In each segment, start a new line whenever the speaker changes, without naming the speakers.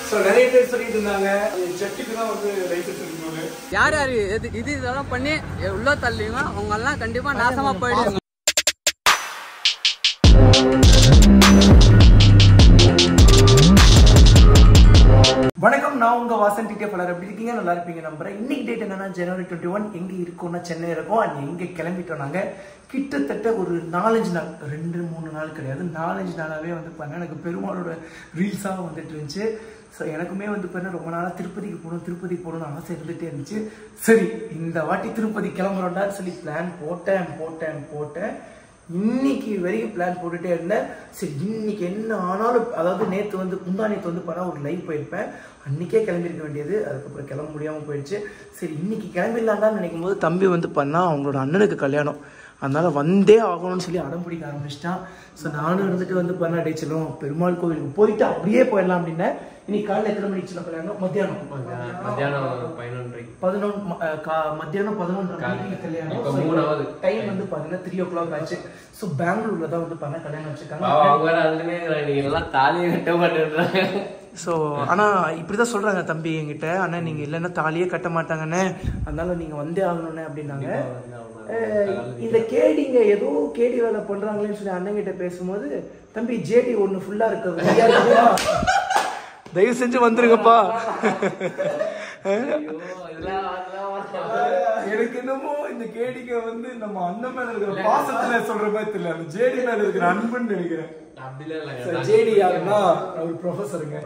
So நிறைய பேர் சொல்லிட்டு இருந்தாங்க ஜெட்டுக்கு தான் வந்து லைசன்ஸ் எடுக்கணும்னு.
யார் யார் இது இதெல்லாம் பண்ணி உள்ள தள்ளிங்க அவங்க எல்லாம் கண்டிப்பா நாசமா போயிடுங்க.
வணக்கம், நான் உங்க வாசன் டிடிஎஃப். எப்படி இருக்கீங்க? நல்லா இருப்பீங்க நம்புறேன். இன்னைக்கு டேட் என்னன்னா ஜனவரி 21. எங்க இருக்கோம்னா சென்னை இருக்கோம். அண்ட் எங்க கிளம்பிட்டோம் நாங்க கிட்டத்தட்ட ஒரு 4-5 நாள், 2-3 நாள் கிடையாது, 4-5 நாளாவே வந்து பண்ண எனக்கு பெருமாளோட ரீல்ஸாக வந்துட்டு இருந்துச்சு. ஸோ எனக்குமே வந்து பண்ண ரொம்ப நாளாக திருப்பதிக்கு போகணும்னு ஆசை இருந்துகிட்டே இருந்துச்சு. சரி, இந்த வாட்டி திருப்பதி கிளம்புறோண்டான்னு சொல்லி பிளான் போட்டேன். இன்னைக்கு வரைக்கும் பிளான் போட்டுட்டே இருந்தேன். சரி, இன்னைக்கு என்ன ஆனாலும், அதாவது நேற்று வந்து முந்தானேத்து வந்து பண்ணால் ஒரு லைவ் போயிருப்பேன், அன்றைக்கே கிளம்பியிருக்க வேண்டியது. அதுக்கப்புறம் கிளம்ப முடியாமல் போயிடுச்சு. சரி, இன்னைக்கு கிளம்பிடலான்னு நினைக்கும் போது தம்பி வந்து பண்ணால் அவங்களோட அண்ணனுக்கு கல்யாணம், அதனால வந்தே ஆகணும்னு சொல்லி அடம் பிடிக்க ஆரம்பிச்சிட்டான். ஸோ நானும் இருந்துட்டு வந்து பண்ண அடைச்சலும் பெருமாள் கோவிலுக்கு போயிட்டு அப்படியே போயிடலாம் அப்படின்னா. இன்னைக்கு காலையில் எத்தனை மணிக்கு சொல்ல கல்யாணம்? மத்தியானம் 11 மணிக்கு கல்யாணம். டைம் வந்து பாத்தீங்கன்னா 3 o'clock ஆச்சு. ஸோ பெங்களூர்ல தான் வந்து பண்ண கல்யாணம் வச்சிருக்காங்க. ஸோ ஆனால் இப்படி தான் சொல்கிறாங்க தம்பி என்கிட்ட, அண்ணா நீங்கள் இல்லைன்னா தாலியே கட்ட மாட்டாங்கண்ணே, அதனால நீங்கள் வந்தே ஆகணுண்ணே அப்படின்னாங்க. இந்த கேடிங்க ஏதோ கேடி வேலை பண்ணுறாங்களேன்னு சொல்லி அண்ணங்கிட்ட பேசும்போது, தம்பி ஜேடி ஒன்று ஃபுல்லாக இருக்கு, தயவு செஞ்சு வந்துருங்கப்பா. எனக்கு என்னமோ இந்த கேடிங்க வந்து நம்ம அண்ணன் மேல இருக்கிற பாசத்துல சொல்ற மாதிரி தெரியல, அந்த ஜேடி மேல இருக்கிற அன்புன்னு நினைக்கிறேன். ஜேடி யாருன்னா ஒரு ப்ரொஃபஸருங்க.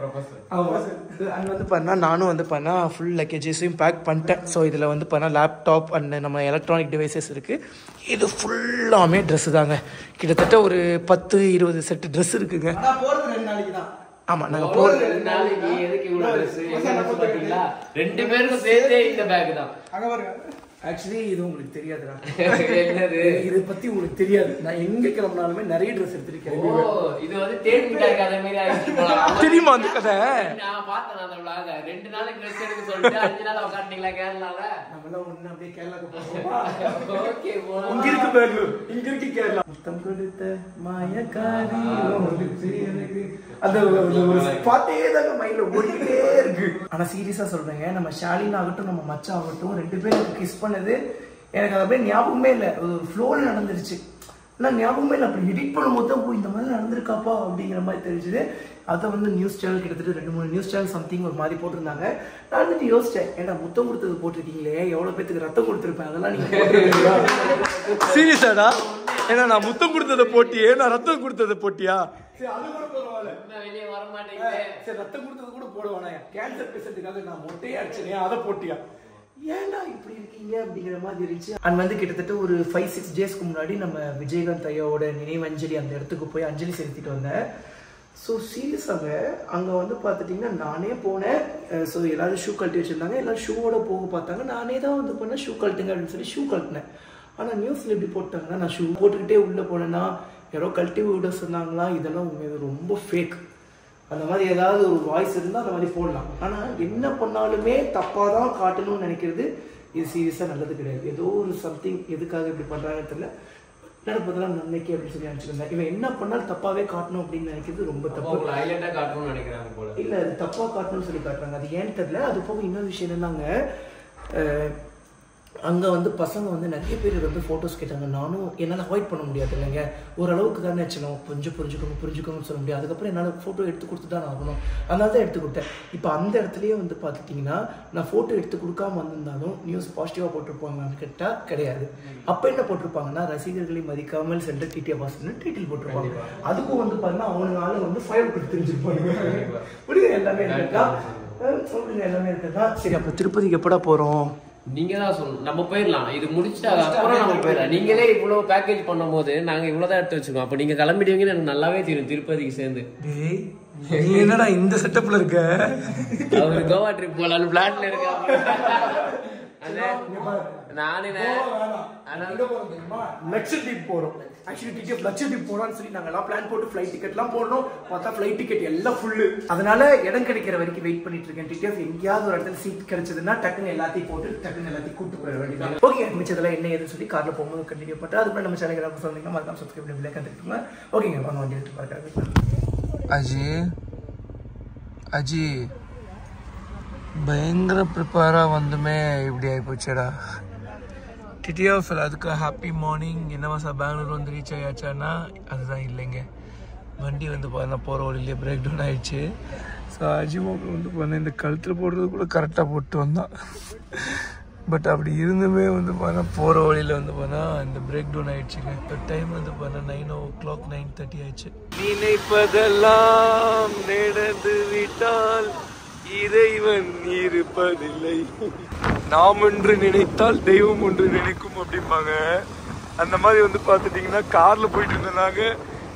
அங்க வந்து பண்ணா நானும் வந்து பண்ணா ஃபுல் லக்கேஜஸையும் பேக் பண்ணிட்டேன். ஸோ இதில் வந்து பண்ணா லேப்டாப் அண்ட் நம்ம எலக்ட்ரானிக் டிவைசஸ் இருக்கு. இது ஃபுல்லாமே ட்ரெஸ் தாங்க. கிட்டத்தட்ட ஒரு 10-20 செட்டு ட்ரெஸ் இருக்குங்க. போறது 2 நாளைக்கு தான். ஆமா, நாங்க போறது 2 நாளைக்கு. எதுக்கு இவ்வளவு ட்ரெஸ்? எங்க பாத்தீங்களா, 2 பேருக்கும் சேர்த்தே இந்த பேக் தான். அங்க பாருங்க. ஆக்சுவலி இது உங்களுக்கு தெரியாதுடா. என்னது இது பத்தி உங்களுக்கு தெரியாது. நான் எங்க கிளம்பினாலுமே நிறைய ட்ரெஸ் எடுத்துட்டு. இது வந்து தேடி மிட்டாய் கதை மாதிரி ஆயிடுச்சு தெரியுமா அந்த கதை? நான் பார்த்தேன் அந்த vlog. 2 நாளைக்கு ட்ரெஸ் எடுக்க சொல்லிட்டு 5 நாள் உட்கார்ந்தீங்களா கேரளால? நம்ம எல்லாம் ஒண்ணு அப்படியே கேரளாக்கு போறோம். ஓகே, போலாம். இங்க இருக்கு பெங்களூர், இங்க இருக்கு கேரளா. முத்தம் கொடுத்த மாயக்காரி எனக்கு அந்த ஒரு பாட்டே தான் மைண்ட்ல ஓடிக்கிட்டே இருக்கு. ஆனா சீரியஸா சொல்றேங்க, நம்ம ஷாலின் ஆகட்டும் நம்ம மச்சான் ஆகட்டும் 2 பேரும் கிஸ் பண்ணது எனக்கு அது அப்படியே ஞாபகமே இல்லை. ஒரு ஃப்ளோவில் நடந்துருச்சு. ஆனால் ஞாபகமே இல்லை. அப்படி எடிட் பண்ணும்போது தான் இந்த மாதிரி நடந்திருக்காப்பா அப்படிங்கிற மாதிரி தெரிஞ்சுது. அதை வந்து நியூஸ் சேனல் கிட்டத்தட்ட 2-3 நியூஸ் சேனல் சம்திங் ஒரு மாதிரி போட்டிருந்தாங்க. நான் வந்துட்டு யோசிச்சேன், ஏன்னா முத்தம் கொடுத்தது போட்டிருக்கீங்களே, எவ்வளோ பேத்துக்கு ரத்தம் கொடுத்துருப்பேன், அதெல்லாம் நீங்கள் சீரியஸாடா? ஏன்னா நான் முத்தம் கொடுத்ததை போட்டியே, நான் ரத்தம் கொடுத்ததை போட்டியா? அது கூட பரவாயில்ல, வெளியே வர மாட்டேங்குது. சரி, ரத்தம் கொடுத்தது கூட போடுவானே, கேன்சர் பேஷண்ட்டுக்காக நான் மொட்டையே அடிச்சேனே, அதை போட்டியா? ஏன்னா இப்படி இருக்கீங்க அப்படிங்கிற மாதிரி இருந்துச்சு. அண்ட் வந்து கிட்டத்தட்ட ஒரு 5-6 டேஸ்க்கு முன்னாடி நம்ம விஜயகாந்த் ஐயாவோட நினைவஞ்சலி அந்த இடத்துக்கு போய் அஞ்சலி செலுத்திட்டு வந்தேன். ஸோ சீரியஸாக அங்கே வந்து பார்த்துட்டிங்கன்னா நானே போனேன். ஸோ எல்லோரும் ஷூ கழட்டி வச்சுருந்தாங்க. எல்லோரும் ஷூவோட போக பார்த்தாங்க. நானே தான் வந்து பண்ணேன், ஷூ கழட்டுங்க அப்படின்னு சொல்லி ஷூ கழட்டினேன். ஆனால் நியூஸில் எப்படி போட்டாங்கன்னா, நான் ஷூ போட்டுக்கிட்டே உள்ளே போனேன்னா யாரோ கழட்டி விட சொன்னாங்களா, இதெல்லாம் உண்மையாக ரொம்ப ஃபேக். அந்த மாதிரி ஏதாவது ஒரு வாய்ஸ் இருந்தால் அந்த மாதிரி போடலாம். ஆனால் என்ன பண்ணாலுமே தப்பாக தான் காட்டணும்னு நினைக்கிறது இது சீரியஸாக நல்லது கிடையாது. ஏதோ ஒரு சம்திங் எதுக்காக இப்படி பண்ணுறாங்கன்னு தெரியல. நடப்பதெல்லாம் நன்மைக்கு அப்படின்னு சொல்லி நினச்சிருந்தேன். இவன் என்ன பண்ணாலும் தப்பாகவே காட்டணும் அப்படின்னு நினைக்கிறது ரொம்ப தப்பு. இல்லை, அது தப்பாக காட்டணும்னு சொல்லி காட்டுறாங்க. அது ஏன்னு தெரியல. அது போக இன்னொரு விஷயம் என்னன்னாங்க, அங்கே வந்து பசங்க வந்து நிறைய பேர் வந்து ஃபோட்டோஸ் கேட்டாங்க. நானும் என்னால் அவாய்ட் பண்ண முடியாது இல்லைங்க, ஓரளவுக்கு தானே வச்சணும், கொஞ்சம் புரிஞ்சுக்கணும்னு சொல்ல முடியாது. அதுக்கப்புறம் என்னால் ஃபோட்டோ எடுத்து கொடுத்து தான் ஆகணும், அதனால தான் எடுத்து கொடுத்தேன். இப்போ அந்த இடத்துலையே வந்து பார்த்துட்டிங்கன்னா நான் ஃபோட்டோ எடுத்து கொடுக்காம வந்திருந்தாலும் நியூஸ் பாசிட்டிவாக போட்டிருப்பாங்கன்னு கேட்டால் கிடையாது. அப்போ என்ன போட்டிருப்பாங்கன்னா, ரசிகர்களை மதிக்காமல் சென்ற டிடிஎஃப் வாசன் டைட்டில் போட்டிருப்பாங்க. அதுக்கும் வந்து பார்த்தீங்கன்னா அவனுங்க ஆளு வந்து ஃபயர் கொடுத்து தெரிஞ்சிருப்பாங்க. புரியுது? எல்லாமே இருக்கா? எல்லாமே இருக்கா? சரி, அப்போ திருப்பதிக்கு எப்படா போகிறோம்?
நீங்க தான் சொல்லணும். நம்ம போயிடலாம், இது முடிச்சுட்டு அப்புறம் நம்ம போயிடலாம். நீங்களே இவ்வளவு பேக்கேஜ் பண்ணும் போது நாங்க இவ்வளவுதான் எடுத்து வச்சுக்கோம். அப்ப நீங்க கிளம்பிடுவீங்கன்னு எனக்கு நல்லாவே தெரியும். திருப்பதிக்கு சேர்ந்து
என்னடா இந்த செட்டப்ல இருக்க?
அவரு கோவா ட்ரிப் போலான்னு பிளான்ல இருக்க.
லட்சத்தீப் போறோம். ஆக்சுவலி டிக்கெட் லட்சத்தீப் போறோம்னு சொல்லி நாங்கெல்லாம் பிளான் போட்டு ஃபிளைட் டிக்கெட்லாம் போடணும். பார்த்தா ஃபிளைட் டிக்கெட் எல்லாம் ஃபுல்லு. அதனால இடம் கிடைக்கிற வரைக்கும் வெயிட் பண்ணிட்டு இருக்கேன். டிக்கெட் எங்கேயாவது ஒரு இடத்துல சீட் கிடைச்சதுன்னா டக்குன்னு எல்லாத்தையும் போட்டு டக்குன்னு எல்லாத்தையும் கூட்டு போயிட வேண்டியதான். ஓகே, மிச்சதெல்லாம் என்ன ஏதுன்னு சொல்லி கார்ல போகும்போது கண்டினியூ பண்ணிட்டு அதுக்கு நம்ம சேனல் சொன்னீங்கன்னா மறக்காம சப்ஸ்கிரைப் பண்ணி விலை கற்றுக்கிட்டுங்க. ஓகேங்க, வாங்க வண்டி எடுத்து பார்க்க. அஜி பயங்கர ப்ரிப்பேராக வந்துமே இப்படி ஆகிப்போச்சேடா. டிடிஎஃப் அதுக்கு ஹாப்பி மார்னிங். என்னவா சார் பெங்களூர் வந்து ரீச் ஆயாச்சான்னா அதுதான் இல்லைங்க. வண்டி வந்து பார்த்தா போகிற வழியிலே பிரேக் டவுன் ஆகிடுச்சு. ஸோ அஜிமோக்கு வந்து பார்த்தா இந்த கழுத்தில் போடுறது கூட கரெக்டாக போட்டு வந்தான். பட் அப்படி இருந்துமே வந்து பார்த்தா போகிற வழியில் வந்து பார்த்தா இந்த பிரேக் டவுன் ஆகிடுச்சுங்க. இப்போ டைம் வந்து பார்த்தா 9 o'clock 9:30 ஆயிடுச்சு. நினைப்பதெல்லாம் நடந்து விட்டால் இறைவன் இருப்பதில்லை, நாம் ஒன்று நினைத்தால் தெய்வம் ஒன்று நினைக்கும் அப்படிம்பாங்க. அந்த மாதிரி வந்து பார்த்துட்டிங்கன்னா காரில் போயிட்டு இருந்தோம்னாங்க,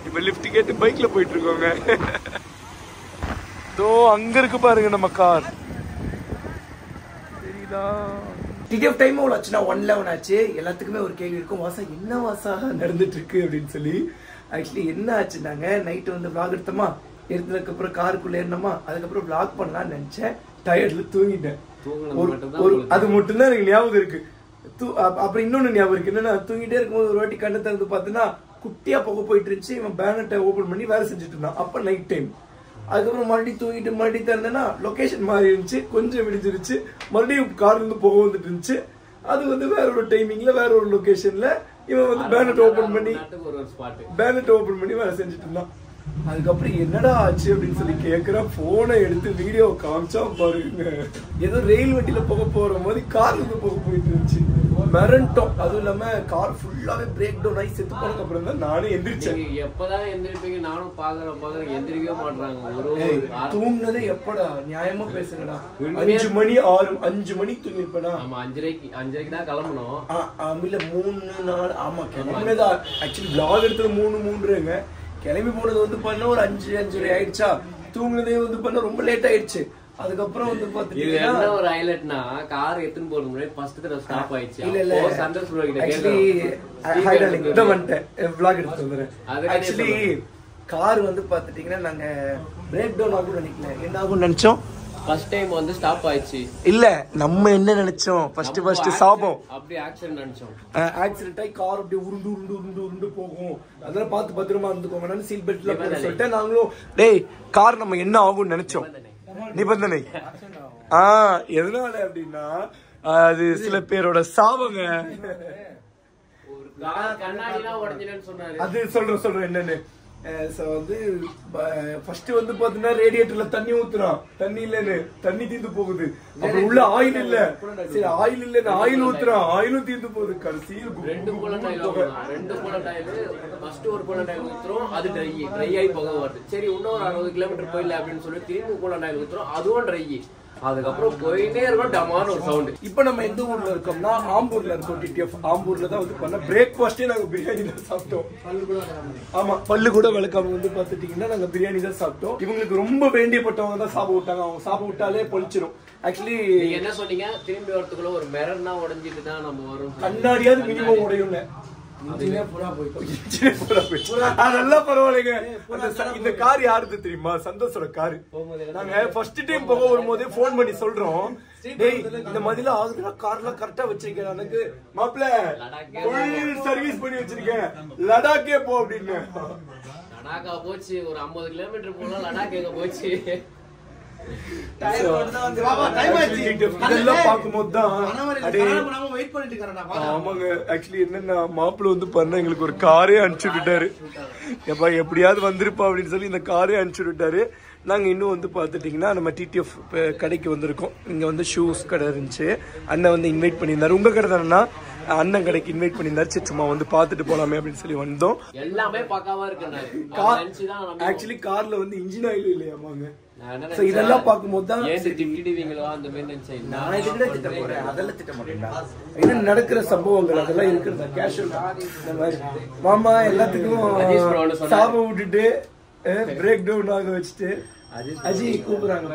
இப்போ லிஃப்ட் கேட்டு பைக்கில் போயிட்டு இருக்கோங்க. தோ அங்கே இருக்கு பாருங்க நம்ம கார், தெரியுதா? டிடிஎஃப் டைம் எவ்வளோ ஆச்சுன்னா 1:11 ஆச்சு. எல்லாத்துக்குமே ஒரு கேள்வி இருக்கும், வாசா என்ன வாசா நடந்துட்டு இருக்கு அப்படின்னு சொல்லி. ஆக்சுவலி என்ன ஆச்சுன்னாங்க, நைட்டு வந்து vlog எடுத்தோமா, எடுத்ததுக்கப்புறம் காருக்குள்ள ஏறினோமா, அதுக்கப்புறம் vlog பண்ணலான்னு நினைச்சேன். டயர்ட்ல தூங்கிட்டேன். அது மட்டும்தான் எனக்கு ஞாபகம் இருக்கு. அப்புறம் இன்னொன்னு ஞாபகம் இருக்கு, என்னன்னா தூங்கிட்டே இருக்கும்போது ஒரு வாட்டி கண்ணை திறந்து பார்த்தீங்கன்னா குட்டியா புகை போயிட்டு இருந்துச்சு. இவன் பேனட்டை ஓபன் பண்ணி வேலை செஞ்சுட்டு இருந்தான். அப்ப நைட் டைம். அதுக்கப்புறம் மறுபடியும் தூங்கிட்டு மறுபடியும் திறந்தேன்னா லொகேஷன் மாறி இருந்துச்சு, கொஞ்சம் விடிஞ்சிருச்சு. மறுபடியும் கார்ல இருந்து புகை வந்துட்டு இருந்துச்சு. அது வந்து வேற ஒரு டைமிங்ல வேற ஒரு லொகேஷன்ல இவன் வந்து பேனட் ஓபன் பண்ணி வேலை செஞ்சுட்டு இருந்தான். அதுக்கப்புறம் என்னடா ஆச்சு அப்படின்னு சொல்லி கேட்கிறேன். போனை எடுத்து வீடியோ காமிச்சா பாருங்க, ஏதோ ரயில் வண்டியில புகை போற மாதிரி கார்ல இருந்து புகை போயிட்டு இருந்துச்சு. மிரண்டோம். அதுவும் இல்லாம கார் ஃபுல்லாவே பிரேக் டவுன் ஆகி செத்து போனதுக்கு அப்புறம் தான் நானும் எந்திரிச்சேன்.
எப்பதான் எந்திரிப்பீங்க? நானும் பாக்குறேன் எந்திரிக்கவே மாட்டாங்க.
தூங்குனதே எப்படா? நியாயமா பேசுங்கடா. 5 மணி 5 மணிக்கு தூங்கிருப்பேனா?
ஆமா, 5:30 தான் கிளம்பணும்.
இல்ல 3 நாள். ஆமா கிளம்பினதா. ஆக்சுவலி vlog எடுத்தது 3:03ங்க. கிளம்பி போனது வந்து பண்ண ஒரு 5:30 ஆயிடுச்சா. தூங்குனதே வந்து பண்ண ரொம்ப லேட் ஆயிடுச்சு. அதுக்கப்புறம் வந்து பாத்தீங்கன்னா
ஒரு ஹைலைட்னா கார் எடுத்துன்னு போறது முன்னாடி ஃபர்ஸ்ட் தடவை ஸ்டாப் ஆயிடுச்சு.
இல்ல
சந்தோஷ் ப்ரோ கிட்ட
vlog எடுத்து வந்துறேன். ஆக்சுவலி கார் வந்து பாத்துட்டீங்கன்னா நாங்க பிரேக் டவுன் ஆகும் நினைக்கல, என்ன ஆகும் நினைச்சோம்.
ஃபர்ஸ்ட் டைம் வந்து ஸ்டாப் ஆயிடுச்சு.
இல்ல நம்ம என்ன நினைச்சோம், ஃபர்ஸ்ட் சாபம்
அப்படியே ஆக்சிடென்ட் நினைச்சோம்.
ஆக்சிடென்ட் ஆகி கார் அப்படியே உருண்டு போகும். அதெல்லாம் பார்த்து பத்திரமா இருந்துக்கோங்க. சீட் பெல்ட்ல போட சொல்லிட்டு நாங்களும் டேய் கார் நம்ம என்ன ஆகும்னு நினைச்சோம். நிபந்தனை. எதனால அப்படின்னா அது சில பேரோட சாபங்க. அது சொல்றேன் என்னன்னு. வந்து ஃபர்ஸ்ட் வந்து பாத்தீங்கன்னா ரேடியேட்டர்ல தண்ணி ஊத்துறான். தண்ணி இல்லன்னு தண்ணி தீர்ந்து போகுது. அப்புறம் உள்ள ஆயில் இல்ல, சரி ஆயில் இல்லன்னு ஆயில் ஊத்துறான். ஆயிலும் தீர்ந்து போகுது. கடைசியில்
2 குழந்தை ஃபர்ஸ்ட் ஒரு குழந்தை ஊத்துறோம், அது ட்ரை ஆகி போக வருது. சரி இன்னொரு 60 கிலோமீட்டர் போயிடல அப்படின்னு சொல்லி திரும்பி குழந்தை ஊத்துறோம், அதுவும் ட்ரை. அதுக்கப்புறம் போயிட்டே இருக்கும், டமான ஒரு சவுண்ட்.
இப்ப நம்ம எந்த ஊர்ல இருக்கோம்னா ஆம்பூர்ல இருக்கோம். டிடிஎஃப் ஆம்பூர்ல தான் வந்து பண்ண பிரேக்ஃபாஸ்டே நாங்க பிரியாணி தான் சாப்பிட்டோம். ஆமா, பல்லு கூட விளக்காம வந்து பாத்துட்டீங்கன்னா நாங்க பிரியாணி தான் சாப்பிட்டோம். இவங்களுக்கு ரொம்ப வேண்டியப்பட்டவங்க தான் சாப்பிட விட்டாங்க. அவங்க சாப்பிட விட்டாலே பொழிச்சிடும். ஆக்சுவலி
என்ன சொன்னீங்க, திரும்பி வரதுக்குள்ள ஒரு மிரர்னா உடஞ்சிட்டு தான் நம்ம வரும்.
கண்ணாடியாவது மினிமம் உடையுங்க. அதெல்லாம் பரவாயில்லைங்க. இந்த கார் யாருது தெரியுமா? சந்தோஷோட காரு. நாங்க ஃபர்ஸ்ட் டைம் போக வரும்போதே போன் பண்ணி சொல்றோம், டேய் இந்த மாதிரில ஆகுதுன்னா கார்லாம் கரெக்டா வச்சிருக்கேன். எனக்கு மாப்பிள்ள ஃபுல் சர்வீஸ் பண்ணி வச்சிருக்கேன், லடாக்கே போ அப்படின்னு.
லடாக்கா போச்சு, ஒரு 50 கிலோமீட்டர் போனா லடாக் எங்க போச்சு.
மாப்பிள்ள வந்து பண்ண எங்களுக்கு ஒரு காரே அனுப்பிச்சு விட்டாரு. எப்பா எப்படியாவது வந்திருப்பா அப்படின்னு சொல்லி இந்த காரே அனுப்பிச்சு விட்டாரு. நாங்க இன்னும் வந்து பாத்துட்டீங்கன்னா நம்ம டிடிஎஃப் கடைக்கு வந்திருக்கோம். இங்க வந்து ஷூஸ் கடை இருந்துச்சு. அண்ணன் வந்து இன்வைட் பண்ணியிருந்தாரு. உங்க கடை தானே? அண்ணன் கடைக்கு இன்வைட் பண்ணியிருந்தாரு. சும்மா வந்து பாத்துட்டு போலாமே அப்படின்னு சொல்லி வந்தோம்.
எல்லாமே பக்காவா இருக்கு.
ஆக்சுவலி கார்ல வந்து இன்ஜின் ஆயில் இல்லையாமாங்க. இதெல்லாம் பார்க்கும்போது தான் என்ன நடக்கிற சம்பவங்கள் அதெல்லாம் இருக்கிறதா கேஷுவல். மாமா எல்லாத்துக்கும் சாபம் விட்டுட்டு பிரேக் டவுன் ஆக வச்சுட்டு அஜி கூப்பிடுறாங்க.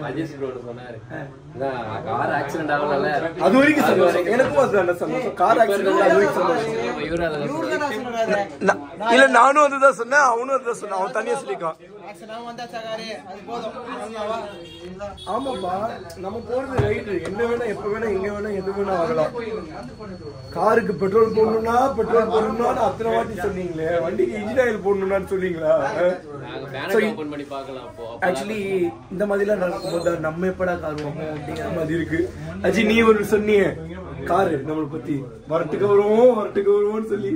கார் ஆக்சிடென்ட் ஆகல,
அது வரைக்கும் சந்தோஷம். எனக்கும் அதுதான் சந்தோஷம். கார் ஆக்சிடென்ட் அது வரைக்கும் சந்தோஷம். இல்ல நானும் அதுதான் சொன்னேன், அவனும் அதுதான் சொன்னான். அவன் தனியா சொல்லிக்கான். ஆமாப்பா, நம்ம போறது ரைட்டு. என்ன வேணா எப்ப வேணா எங்க வேணா எது வேணா ஆகலாம். காருக்கு பெட்ரோல் போடணும்னா அத்தனை வாட்டி சொன்னீங்களே, வண்டிக்கு இன்ஜின் ஆயில் போடணும்னு சொன்னீங்களா?
ஓபன் பண்ணி பார்க்கலாம். அப்போ
ஆக்சுவலி இந்த மாதிரிலாம் நடக்கும்போது நம்ம எப்படா கார் வாங்குவோம் அப்படிங்கிற மாதிரி இருக்கு. அஜி நீ ஒரு சொன்னியே காரு நம்மளை பத்தி வரட்டுக்கு வருவோம்னு சொல்லி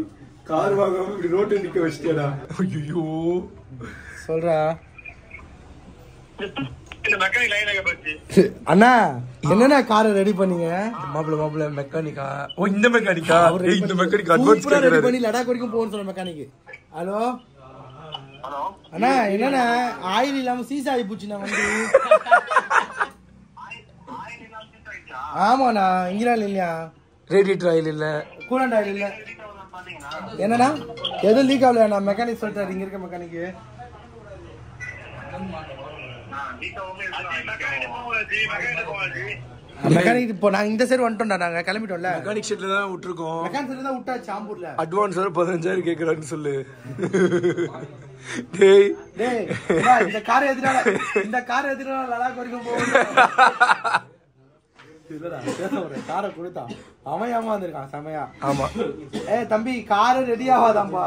கார் வாங்காம இப்படி ரோட்டு நிக்க வச்சிட்டேடா. ஐயோ சொல்றா அண்ணா என்னண்ணா காரை ரெடி பண்ணீங்க? மாப்பிள்ள மெக்கானிக்கா? ஓ இந்த மெக்கானிக்கா? இந்த மெக்கானிக் அட்வான்ஸ் ரெடி பண்ணி லடாக் வரைக்கும் போகணும் சொல்ற மெக்கானிக். ஹலோ அண்ணா என்னண்ணா ஆயில் இல்லாம சீசா ஆகி போச்சு. நான் வந்து ஆமாண்ணா இங்கிலாந்து இல்லையா ரேடியேட்டர் ஆயில் இல்ல கூலண்ட் ஆயில் இல்ல. என்னண்ணா எதுவும் லீக் ஆகலையா? மெக்கானிக் சொல்லிட்டாரு இங்க இருக்க மெக்கானிக்கு. மெக்கானிக் இப்போ நாங்க இந்த சைடு வந்துட்டோம்டா. நாங்க கிளம்பிட்டோம்ல. மெக்கானிக் ஷெட்ல தான் விட்டுருக்கோம். மெக்கானிக் ஷெட்ல தான் விட்டாச்சு ஆம்பூர்ல. அட்வான்ஸ் வர 15,000 கேக்குறான்னு சொல்லு. டேய் இந்த கார் எதிரால லடாக் வரைக்கும் போகுது. இல்லடா காரை கொடுத்தா அவன் ஏமாந்துருக்கான் செமையா. ஆமா தம்பி காரு ரெடி ஆகாதாம்பா.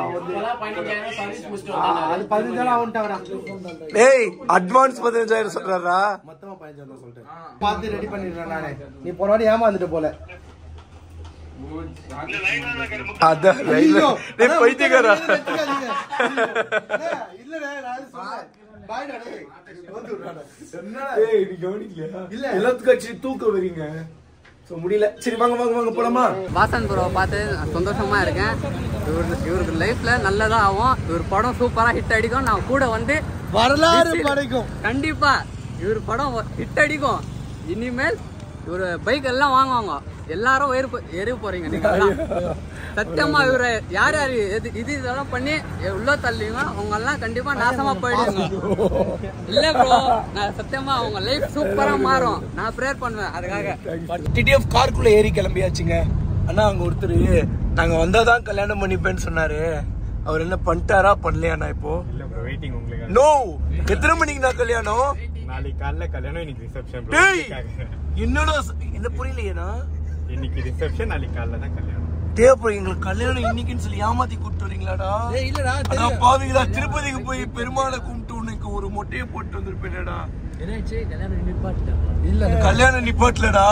அது 15,000 ஆகும்ட்டாரா? டேய் அட்வான்ஸ் 15,000 சொல்றாரா? மொத்தமா 15,000 சொல்லிட்டேன். பார்த்து ரெடி பண்ணிடுறேன் நானே. நீ போன வாட்டி ஏமாந்துட்டு போல. அதான் பைத்தியக்காரா இல்லடா நான் சொல்றேன்.
வாசன் ப்ரோ பார்த்து சந்தோஷமா இருக்கேன். இவருக்கு லைஃப்ல நல்லதா ஆகும். இவர் படம் சூப்பரா ஹிட் அடிக்கும். நான் கூட வந்து
வரலாறு படைக்கும்.
கண்டிப்பா இவர் படம் ஹிட் அடிக்கும். இனிமேல் இவரு பைக் எல்லாம் வாங்குவாங்க. எல்லாரும் எரு போறீங்க நீங்க. சத்தியமா இவரை யார் இதெல்லாம் பண்ணி உள்ள தள்ளிங்க அவங்க எல்லாம் கண்டிப்பா நாசமா போயிடுங்க. இல்ல ப்ரோ நான் சத்தியமா அவங்க லைஃப் சூப்பரா மாறும். நான் ப்ரேயர் பண்ணுவேன் அதுக்காக.
டிடிஎஃப் காருக்குள்ள ஏறி கிளம்பியாச்சுங்க. அண்ணா அங்க ஒருத்தர் நாங்க வந்தாதான் கல்யாணம் பண்ணிப்பேன்னு சொன்னாரு. அவர் என்ன பண்ணிட்டாரா பண்ணலையாண்ணா? இப்போ நோ எத்தனை மணிக்கு நான் கல்யாணம்?
நாளைக்கு காலைல கல்யாணம், இன்னைக்கு ரிசப்ஷன்.
என்னோட என்ன புரியலையேண்ணா?
இன்னைக்கு ரிசப்ஷன், நாளைக்கு காலைல தான் கல்யாணம்.
தேவை எங்களுக்கு கல்யாணம் இன்னைக்குன்னு சொல்லி ஏமாத்தி கூப்பிட்டு வரீங்களாடா? இல்லடா பாவீங்களா திருப்பதிக்கு போய் பெருமாளை கும்பிட்டு உனக்கு ஒரு மொட்டையை போட்டு வந்திருப்பேன்டா. இல்ல கல்யாணம் நிப்பாட்டலடா.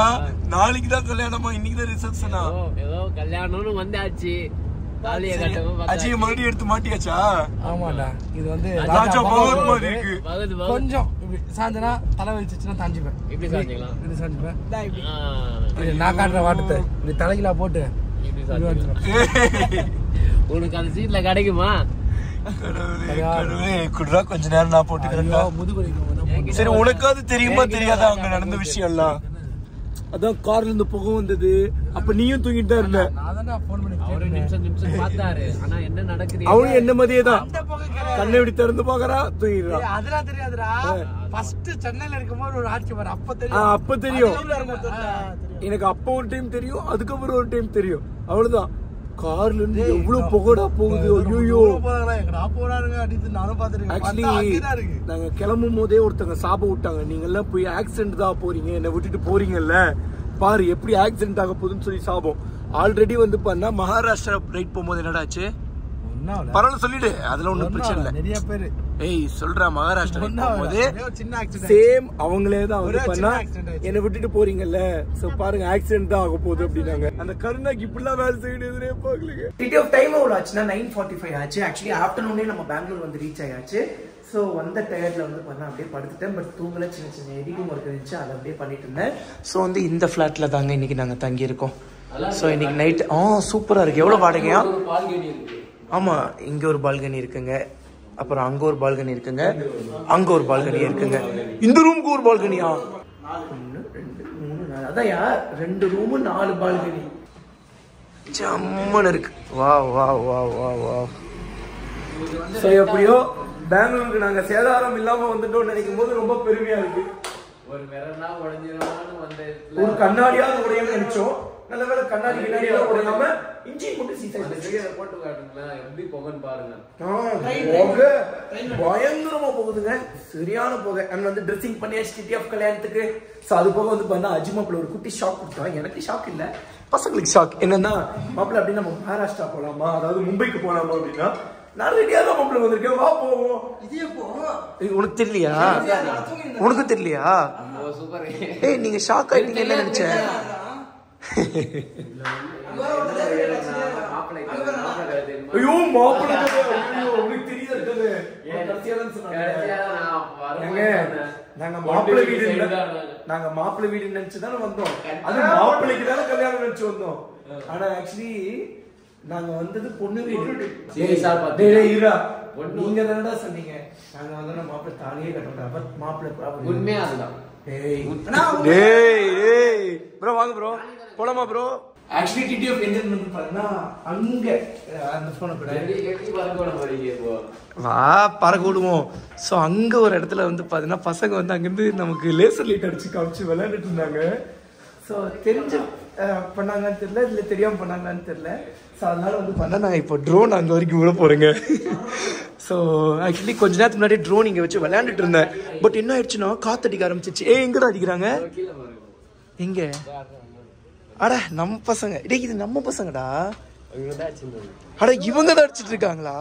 நாளைக்கு தான் கல்யாணமா, இன்னைக்கு தான் ரிசப்ஷனா?
ஏதோ கல்யாணம்னு வந்தாச்சு.
அஜய் மறுபடியும் எடுத்து மாட்டியாச்சா?
ஆமாடா இது வந்து
ராஜா பகவத் மாதிரி இருக்கு.
கொஞ்சம் இப்படி சாஞ்சனா தலை வலிச்சுச்சுன்னா தாஞ்சிப்பேன். இப்படி சாஞ்சிக்கலாம். இப்படி சாஞ்சிப்பேன். நான் காட்டுற வாட்டத்தை இப்படி தலைகிலா போட்டு
உனக்கு அந்த சீட்ல கிடைக்குமா?
குடுறா கொஞ்ச நேரம் நான் போட்டுக்கிறேன். சரி உனக்காவது தெரியுமா தெரியாதா அங்க நடந்த விஷயம் எல்லாம்? அதான் கார்ல இருந்து புகை வந்தது. அப்ப நீயும் தூங்கிட்டு தான் இருந்த. அவனும் என்ன மாதிரியே தான் கண்ணை இப்படி திறந்து பாக்குறா தூங்கிடுறான்.
அதெல்லாம் தெரியாதுடா. ஃபர்ஸ்ட் சென்னையில இருக்கும்போது ஒரு ஆட்சி வர
அப்ப தெரியும் எனக்கு. அப்ப ஒரு டைம் தெரியும், அதுக்கப்புறம் ஒரு டைம் தெரியும். அவ்வளவுதான். கார்ல இருந்து எவ்வளவு புகடா போகுது. ஐயோ நாங்க கிளம்பும் போதே ஒருத்தங்க சாபம் விட்டாங்க. நீங்க எல்லாம் போய் ஆக்சிடென்ட் தான் போறீங்க, என்ன விட்டுட்டு போறீங்கல்ல, பாரு எப்படி ஆக்சிடென்ட் ஆக போகுதுன்னு சொல்லி சாபம். ஆல்ரெடி வந்து பண்ணா மகாராஷ்டிரா ரைட் போகும்போது என்னடாச்சு? பரவாயில்ல சொல்லிடு, அதுல ஒண்ணும் பிரச்சனை இல்ல. நிறைய பேரு சொல்றா மகாராஷ்டிரா போகும்போது சேம் அவங்களே தான் வந்து பண்ணா என்ன விட்டுட்டு போறீங்கல்ல, சோ பாருங்க ஆக்சிடென்ட் தான் ஆக போகுது அப்படின்னாங்க. அந்த கருணாக்கு இப்படிலாம் வேலை செய்யணும் எதிரே பாக்கலங்க. டிடிஎஃப் டைம் எவ்வளவு ஆச்சுன்னா 9:45 ஆச்சு. ஆக்சுவலி ஆஃப்டர்நூனே நம்ம பெங்களூர் வந்து ரீச் ஆயாச்சு. ஸோ வந்த டயர்ட்ல வந்து பண்ண அப்படியே படுத்துட்டேன். பட் தூங்கல, சின்ன சின்ன எடிட்டிங் ஒர்க் இருந்துச்சு, அதை அப்படியே பண்ணிட்டு இருந்தேன். ஸோ வந்து இந்த ஃபிளாட்ல தாங்க இன்னைக்கு நாங்க தங்கி இருக்கோம். ஸோ இன்னைக்கு நைட் சூப்பரா இருக்கு. எவ்வளவு வாடகையா? ஆமா இங்க ஒரு பால்கனி இருக்குங்க, அப்புறம் அங்க ஒரு பால்கனி இருக்குங்க, அங்க ஒரு பால்கனி இருக்குங்க, இந்த ரூமுக்கு ஒரு பால்கனியா? 1 2 3 4 அதையா 2 ரூமு 4 பால்கனி. ஜம்மன் இருக்கு. வா வா வா வா வா. ஸோ எப்படியோ பெங்களூருக்கு நாங்க சேதாரம் இல்லாம வந்துட்டோம்னு நினைக்கும் போது ரொம்ப பெருமையா இருக்கு. ஒரு கண்ணாடியாவது உடையும் நினைச்சோம். நல்ல வேலை கண்ணாடி பின்னாடியெல்லாம் உடையாம இன்ஜின் மட்டும் சீசன்
போட்டு காட்டுங்களா எப்படி போகன்னு பாருங்க.
பயங்கரமா போகுதுங்க, சரியான போக. அங்க வந்து ட்ரெஸ்ஸிங் பண்ணியாச்சு டிடிஎஃப் கல்யாணத்துக்கு. ஸோ அது போக வந்து பண்ணா அஜிமாப்பில் ஒரு குட்டி ஷாக் கொடுத்தோம். எனக்கு ஷாக் இல்ல, பசங்களுக்கு ஷாக். என்னன்னா மாப்பிள்ள அப்படி நம்ம மகாராஷ்டிரா போலாமா, அதாவது மும்பைக்கு போலாமா அப்படின்னா நான் ரெடியா தான் மாப்பிள்ளை வந்திருக்கேன், வா போவோம். உனக்கு தெரியலையா? உனக்கு தெரியலையா?
சூப்பர்.
ஏய் நீங்க ஷாக் ஆயிட்டீங்க, என்ன நினைச்சேன்? ஐயோ மாப்பிள்ளை உங்களுக்கு தெரியாது. நாங்க மாப்பிள்ளை வீடு நினைச்சுதானே வந்தோம். அது மாப்பிள்ளைக்கு தானே கல்யாணம் நினைச்சு வந்தோம். ஆனா ஆக்சுவலி நாங்க வந்தது பொண்ணு வீடு. நீங்க தானடா சொன்னீங்க நாங்க வந்து மாப்பிள்ளை தாலியே கட்டணும். மாப்பிள்ளை
உண்மையா அதுதான்.
ப்ரோ வாங்க ப்ரோ, போலாமா ப்ரோ? ஆக்சுவலி டிடிஎஃப் என்ன பண்ணா அங்க அந்த போனை வா பறக்க விடுவோம். ஸோ அங்கே ஒரு இடத்துல வந்து பார்த்தீங்கன்னா பசங்க வந்து அங்கேருந்து நமக்கு லேசர் லைட் அடிச்சு காமிச்சு விளையாண்டுட்டு இருந்தாங்க. ஸோ தெரிஞ்சு பண்ணாங்கன்னு தெரியல, இல்லை தெரியாமல் பண்ணாங்கன்னு தெரியல. ஸோ அதனால வந்து பண்ணால் நான் இப்போ ட்ரோன் அங்கே வரைக்கும் விட போகிறேங்க. ஸோ ஆக்சுவலி கொஞ்ச நேரத்துக்கு முன்னாடி ட்ரோன் இங்கே வச்சு விளையாண்டுட்டு இருந்தேன். பட் என்ன ஆயிடுச்சுன்னா காத்தடிக்க ஆரம்பிச்சிச்சு. எங்கடா அடிக்கிறாங்க? எங்க? அட நம்ம பசங்க. டேய் இது நம்ம பசங்கடா. அட இவங்க தான் அடிச்சிட்டு இருக்காங்களா?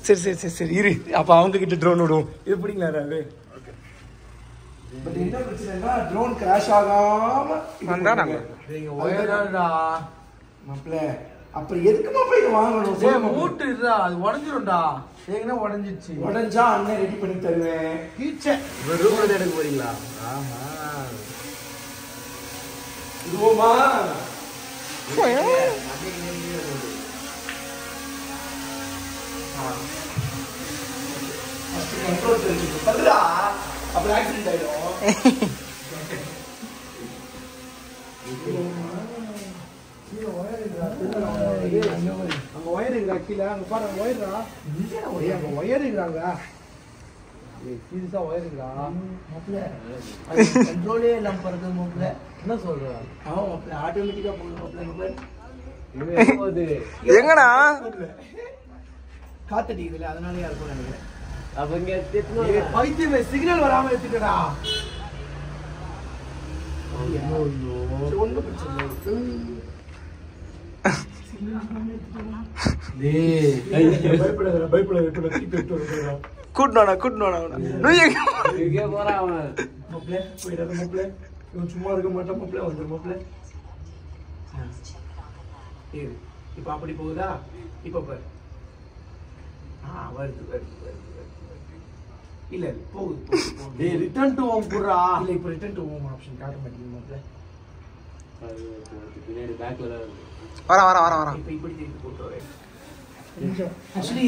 சரி சரி சரி சரி இரு, அப்ப அவங்க கிட்ட ட்ரோன் விடுவோம். இது பிடிங்களா ராவே? பட் என்ன பிரச்சனைனா ட்ரோன் கிராஷ் ஆகாம வந்தானாங்க. நீங்க ஒயரடா மாப்ள. அப்புறம் எதுக்கு மாப்ள இத வாங்கணும்? டேய் மூட்டு இருடா, அது உடைஞ்சிரும்டா. ஏங்கனா உடைஞ்சிருச்சு. உடைஞ்சா அண்ணன் ரெடி பண்ணி தருவேன். கீச்சே ஒரு ரூபாய் எடுக்க போறீங்களா? ஆமா இதுவோமா கண்ட்ரோல் தெரிஞ்சுக்கோ. பண்றா அப்புறம் ஆக்சிடென்ட் ஆயிடும். அங்க ஒயர் இருக்கா கீழே? அங்க பாருங்க ஒயர்ரா. அங்க ஒயர் இருக்காங்க. சீரியஸா ஒயர் இருக்கா மாப்ள? கண்ட்ரோலே இல்லாம பறக்குது மாப்ள. என்ன சொல்ற? ஆமா மாப்ள, ஆட்டோமேட்டிக்கா போகுது மாப்ள. எங்கடா காத்தடிக்குதுல, அதனால யாருக்கும் நினைக்கிறேன். அவங்க பைத்தியமே சிக்னல் வராம எடுத்துக்கடா. ஒண்ணு பிரச்சனை கூட்டணா சும்மா இருக்க மாட்டான் மாப்ள. வந்துரு மாப்ள. இப்ப அப்படி போகுதா? இப்ப பாரு. வருது இல்ல போகுது. டேய் ரிட்டர்ன் டு ஹோம் புறா. இல்ல இப்ப ரிட்டர்ன் டு ஹோம் ஆப்ஷன் காட்ட மாட்டீங்க மாப்ள. பின்னாடி பேக்ல வர இப்ப இப்படி திருப்பி போட்டு வரேன். ஆக்சுவலி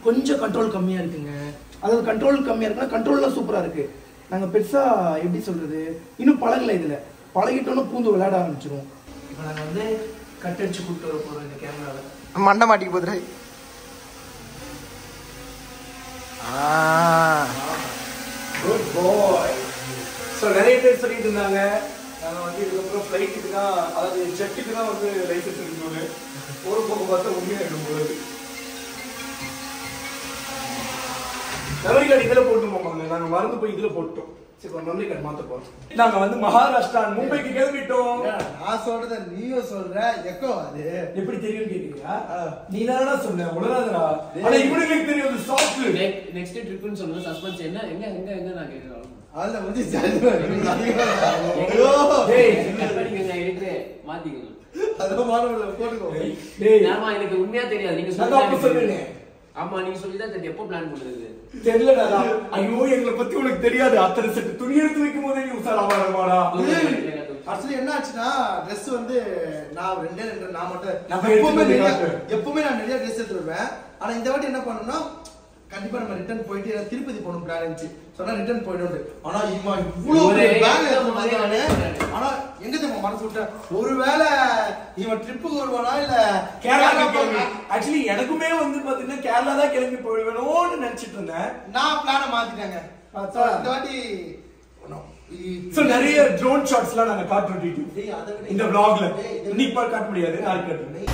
கொஞ்சம் கண்ட்ரோல் கம்மியா இருக்குங்க. அதாவது கண்ட்ரோல் கம்மியா இருக்குன்னா கண்ட்ரோல்லாம் சூப்பரா இருக்கு. நாங்க பெருசா எப்படி சொல்றது, இன்னும் பழகல. இதுல பழகிட்டோம்னா பூந்து விளையாட ஆரம்பிச்சிருவோம். இப்ப நாங்க வந்து கட் அடிச்சு கூப்பிட்டு வர போறோம். இந்த கேமரால மண்டை மாட்டிக்க போதுரை. குட் பாய். ஸோ நிறைய பேர் சொல்லிட்டு இருந்தாங்க நாங்கள் வந்து இதுக்கப்புறம் ஃப்ளைட்டுக்கு தான், அதாவது ஜெட்டுக்கு தான் வந்து லைசன்ஸ் எடுக்கணும். ஒரு பக்கம் பார்த்தா உண்மையாக இருக்கும் போது மெமரி கார்டு இதில் போட்டு போவாங்க. நாங்கள் மறந்து போய் இதில் போட்டோம். சரி மெமரி கார்டு மாற்ற போகிறோம். நாங்கள் வந்து மகாராஷ்டிரா மும்பைக்கு கிளம்பிட்டோம். நான் சொல்றத நீயும் சொல்ற எக்கோ அது எப்படி தெரியும் கேட்டீங்களா? நீ தானடா சொன்ன உலகாதடா. ஆனா இவனுக்கு தெரியும் ஸ்டாப்.
நெக்ஸ்ட் ட்ரிப்னு சொல்லுங்க. சஸ்பென்ஸ் என்ன எங்க எங்க எங்க நான் கேக்குறேன்.
அதுல வந்து
மாத்திக்கங்க.
அத மாறல போடுங்க.
டேய் நாமா எனக்கு உண்மையா தெரியாது. நீங்க சொல்லுங்க. ஆமா நீங்க சொல்லி தான் தெரியும். எப்போ பிளான் பண்றது
தெரியலடா. ஐயோ எங்களை பத்தி உனக்கு தெரியாது. அத்தனை செட் துணி எடுத்து வைக்கும் போதே நீ உசாராமாடா. ஆக்சுவலி என்ன ஆச்சுன்னா ட்ரெஸ் வந்து நான் ரெண்டே நான் மட்டும் எப்பவுமே நான் நிறைய ட்ரெஸ் எடுத்து வருவேன். ஆனா இந்த வாட்டி என்ன பண்ணணும்னா கண்டிப்பா நம்ம ரிட்டர்ன் போயிட்டு திருப்பதி போகணும் பிளான் இருந்துச்சு. சொன்னா ரிட்டர்ன் போயிடும். ஆனா இவன் இவ்வளவு பேக் எடுத்துட்டானே. ஆனா எங்க தெரியுமா மனசு விட்ட ஒருவேளை இவன் ட்ரிப்புக்கு வருவானா இல்ல கேரளா கிளம்பி. ஆக்சுவலி எனக்குமே வந்து பாத்தீங்கன்னா கேரளா தான் கிளம்பி போயிடுவேணும்னு நினைச்சிட்டு இருந்தேன். நான் பிளான மாத்திட்டேங்க. இந்த வாட்டி நிறைய ட்ரோன் ஷாட்ஸ்லாம் நாங்க காட்டுறோம் இந்த vlogல. இன்னைக்கு காட்ட முடியாது, நாளைக்கு காட்டுறேன்.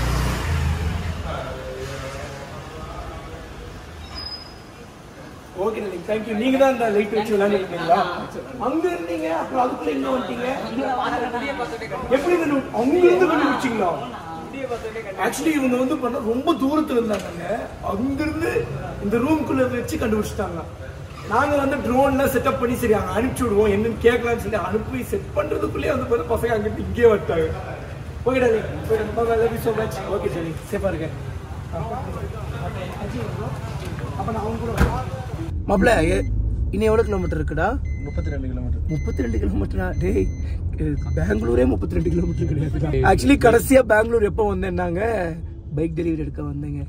Okay thank you. நீங்க தான் இந்த லைட் வச்சு விளையாண்டுருக்கீங்களா? அங்க இருந்தீங்க அப்புறம் அதுக்குள்ள எங்க வந்துட்டீங்க? எப்படி அங்க இருந்து கண்டுபிடிச்சிங்களா? ஆக்சுவலி இவங்க வந்து பண்ண ரொம்ப தூரத்துல இருந்தாங்க, அங்கிருந்து இந்த ரூம்குள்ள வச்சு கண்டுபிடிச்சிட்டாங்க. நாங்க வந்து ட்ரோன்ல செட்டப் பண்ணி சரி அங்க அனுப்பிச்சு விடுவோம் என்னன்னு கேட்கலாம்னு சொல்லி அனுப்பி செட் பண்றதுக்குள்ளேயே வந்து பார்த்தா பசங்க அங்கிட்டு இங்கே வந்துட்டாங்க. Okay dolly, love you so much. Okay dolly, சேஃபா இருக்க. அப்ப நான் அவங்க கூட மாப்ள இன்னும் எவ்வளவு கிலோமீட்டர் இருக்குடா?
32 கிலோமீட்டர்.
32 கிலோமீட்டரா? டேய், பெங்களூரே 32 கிலோமீட்டர் கிடையாது. ஆக்சுவலி கடைசியா பெங்களூர் எப்போ வந்தேன்னாங்க, பைக் டெலிவரி எடுக்க வந்தேங்க.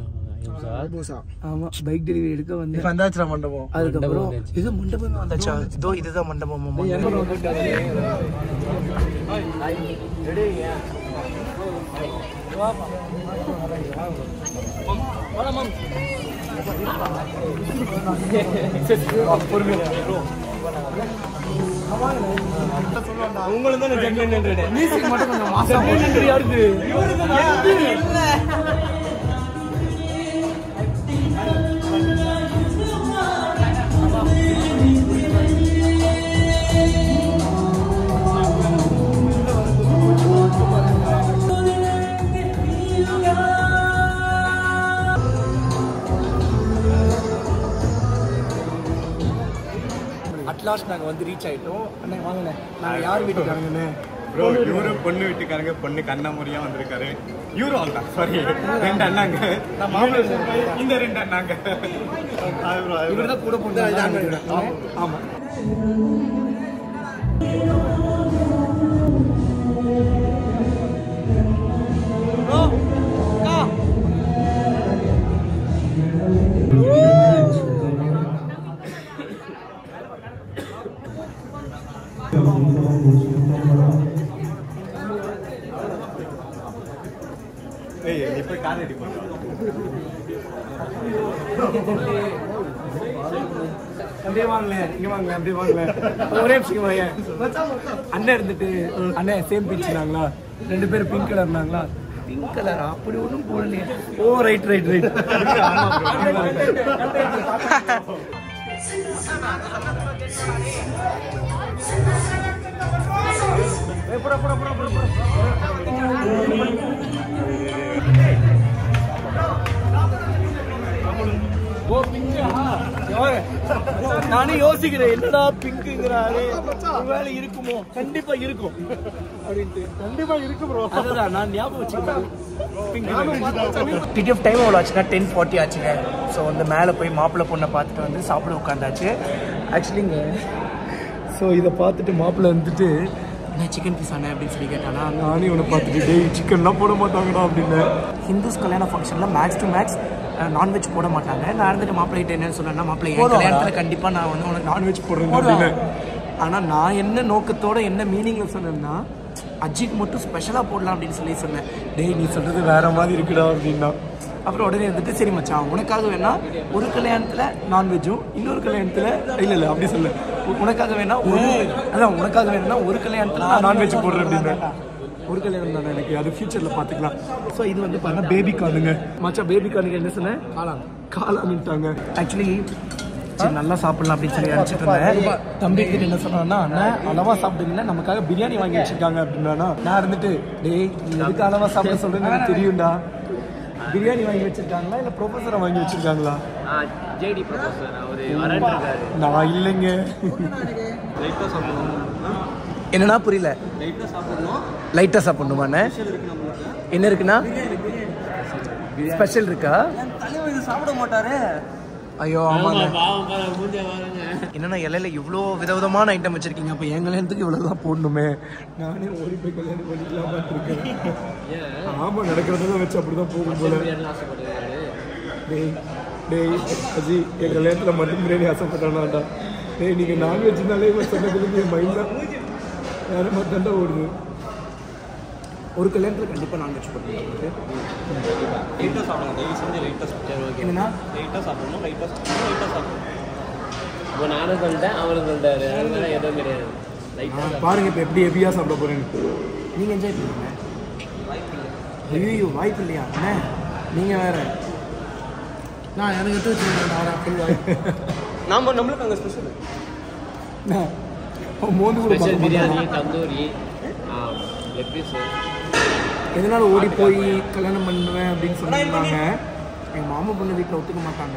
ஆமா, பைக் டெலிவரி எடுக்க வந்தேன்.
வந்தாச்சுடா மண்டபம்.
அதுக்கப்புறம் இது மண்டபமே வந்தாச்சா? இதோ இதுதான் மண்டபம்.
அவங்களும் தான் ஜென்ரேட்
மியூசிக் மட்டும் கொஞ்சம் மாசா யாருக்கு அட்லாஸ்ட் நாங்க வந்து ரீச் ஆயிட்டோம். அண்ணே வாங்கண்ணே, நாங்க யார் வீட்டுக்காரங்கண்ணே?
ப்ரோ இவரு பொண்ணு வீட்டுக்காரங்க, பொண்ணு கண்ணமுறையா வந்திருக்காரு. இவரு அவ்வளோதான், சாரி 2 அண்ணாங்க. இந்த 2 அண்ணாங்க.
இவர்தான் கூட பொண்ணு. ஆமா.
நீ போய் கார் ரெடி பண்ணு.
அப்படியே வாங்கல, இங்க வாங்கல, அப்படியே வாங்கல. ஒரே நிமிஷம் வாங்க. அண்ணன் இருந்துட்டு அண்ணே சேம் பிச்சுனாங்களா, 2 பேரும் பிங்க் கலர் இருந்தாங்களா? பிங்க் கலரா? அப்படி ஒன்றும் போடலையே. ஓ ரைட். நானே யோசிக்கிறேன், என்னடா பிங்க்குங்கிறாரு, ஒருவேளை இருக்குமோ? கண்டிப்பா இருக்கும் அப்படின்ட்டு.
கண்டிப்பா இருக்கு ப்ரோ.
அதுதான் நான் ஞாபகம் வச்சுக்கிறேன். டிடிஎஃப் டைம் எவ்வளோ ஆச்சுன்னா 10:40 ஆச்சுங்க. ஸோ வந்து மேலே போய் மாப்பிள்ளை பொண்ணை பார்த்துட்டு வந்து சாப்பிட உட்காந்தாச்சு. ஆக்சுவலிங்க ஸோ இதை பார்த்துட்டு மாப்பிள்ளை வந்துட்டு நான் சிக்கன் பீஸ் ஆனேன் அப்படின்னு சொல்லி கேட்டானா, நானே இவனை பார்த்துட்டு டேய் சிக்கன்லாம் போட மாட்டாங்கடா அப்படின்னு. ஹிந்துஸ் கல்யாண ஃபங்க்ஷனில் மேக்ஸ் டு மேக்ஸ் நான்வெஜ் போட மாட்டாங்க. நான் இருந்துட்டு மாப்பிள்ளைகிட்ட என்னன்னு சொன்னேன்னா, மாப்பிள்ளை என் கல்யாணத்தில் கண்டிப்பாக நான் வந்து உனக்கு நான்வெஜ் போடுறேன் அப்படின்னு. ஆனால் நான் என்ன நோக்கத்தோட என்ன மீனிங்கில் சொன்னேன்னா, அஜித் மட்டும் ஸ்பெஷலாக போடலாம் அப்படின்னு சொல்லி சொன்னேன். டேய் நீ சொல்கிறது வேற மாதிரி இருக்குடா அப்படின்னா. அப்புறம் உடனே வந்துட்டு சரி மச்சான், உனக்காக வேணா ஒரு கல்யாணத்தில் நான்வெஜ்ஜும் இன்னொரு கல்யாணத்தில் இல்லை அப்படி சொல்லு, உனக்காக வேணா அதான் உனக்காக வேணும்னா ஒரு கல்யாணத்தில் நான் நான்வெஜ் போடுறேன் அப்படின்னு. ஒரு கல்யாணம் தானே எனக்கு, அது ஃபியூச்சரில் பார்த்துக்கலாம். ஸோ இது வந்து பார்த்தீங்கன்னா பேபி கார்னுங்க. மச்சா பேபி கார்னுக்கு என்ன சொன்னேன்? காளான்ட்டாங்க. ஆக்சுவலி சரி நல்லா சாப்பிடலாம் அப்படின்னு சொல்லி நினச்சிட்டு இருந்தேன். தம்பி கிட்ட என்ன சொன்னான்னா, அண்ணன் அளவா சாப்பிடுங்கன்னா நமக்காக பிரியாணி வாங்கி வச்சிருக்காங்க அப்படின்னா, நான் இருந்துட்டு டேய் நீ எதுக்கு அளவா சாப்பிட சொல்றேன்னு எனக்கு தெரியும்டா. பிரியாணி வாங்கி வச்சிருக்காங்களா இல்லை ப்ரொஃபஸரை வாங்கி வச்சிருக்காங்களா?
ஜேடி ப்ரொஃபஸர் அவரு வரேன்றாரு.
நான் இல்லைங்க. என்னன்னா புரியல. லைட்டா சாப்பிடணுமாண்ணே? என்ன இருக்குண்ணா? ஸ்பெஷல் இருக்கா?
சாப்பிட மாட்டாரு.
ஐயோ ஆமாங்க. என்னன்னா இலையில இவ்வளோ விதவிதமான ஐட்டம் வச்சிருக்கீங்க. அப்போ என் கல்யாணத்துக்கு இவ்வளோதான் போடணுமே. நானே ஓடி போய் கல்யாணம் பண்ணிக்கலாமா இருக்கேன். ஆமாம், நடக்கிறதெல்லாம் வச்சு அப்படிதான் போகும் போல. டேய் அஜி, என் கல்யாணத்தில் மட்டன் பிரியாணி ஆசைப்பட்டானாண்டா. டேய் நீங்கள் நான்வெஜ்னாலே சொன்னதுக்கு என் மைண்ட் தான் வேற மட்டும் தான் ஓடுது. ஒரு கல்யாணத்தில் கண்டிப்பாக நான்வெஜ் போட்டுருக்காங்க.
லைட்டாக சாப்பிடுங்க, தயவு செஞ்சு லைட்டாக சாப்பிட்டு.
என்னன்னா
லைட்டாக சாப்பிடணும், லைட்டாக சாப்பிடணும்.
இப்போ நானும் சொல்லிட்டேன், அவரும் சொல்லிட்டாரு, அதனால எதுவும் கிடையாது. லைட்டாக
பாருங்க இப்போ எப்படி ஹெவியாக சாப்பிட போறேன்னு. நீங்கள் என்ஜாய் பண்ணுங்க. ஐயோ வாய்ப்பு இல்லையா அண்ணே? நீங்கள் வேற. நான் எனக்கு எடுத்து வச்சுருக்கேன் ஃபுல் வாய்ப்பு.
நம்மளுக்கு அங்கே ஸ்பெஷல்
மோந்து கூட
special biryani, tandoori, leg piece
எதனால ஓடி போய் கல்யாணம் பண்ணுவேன் அப்படின்னு சொன்னாங்க. எங்கள் மாமா பொண்ணு வீட்டில் ஒத்துக்க மாட்டாங்க.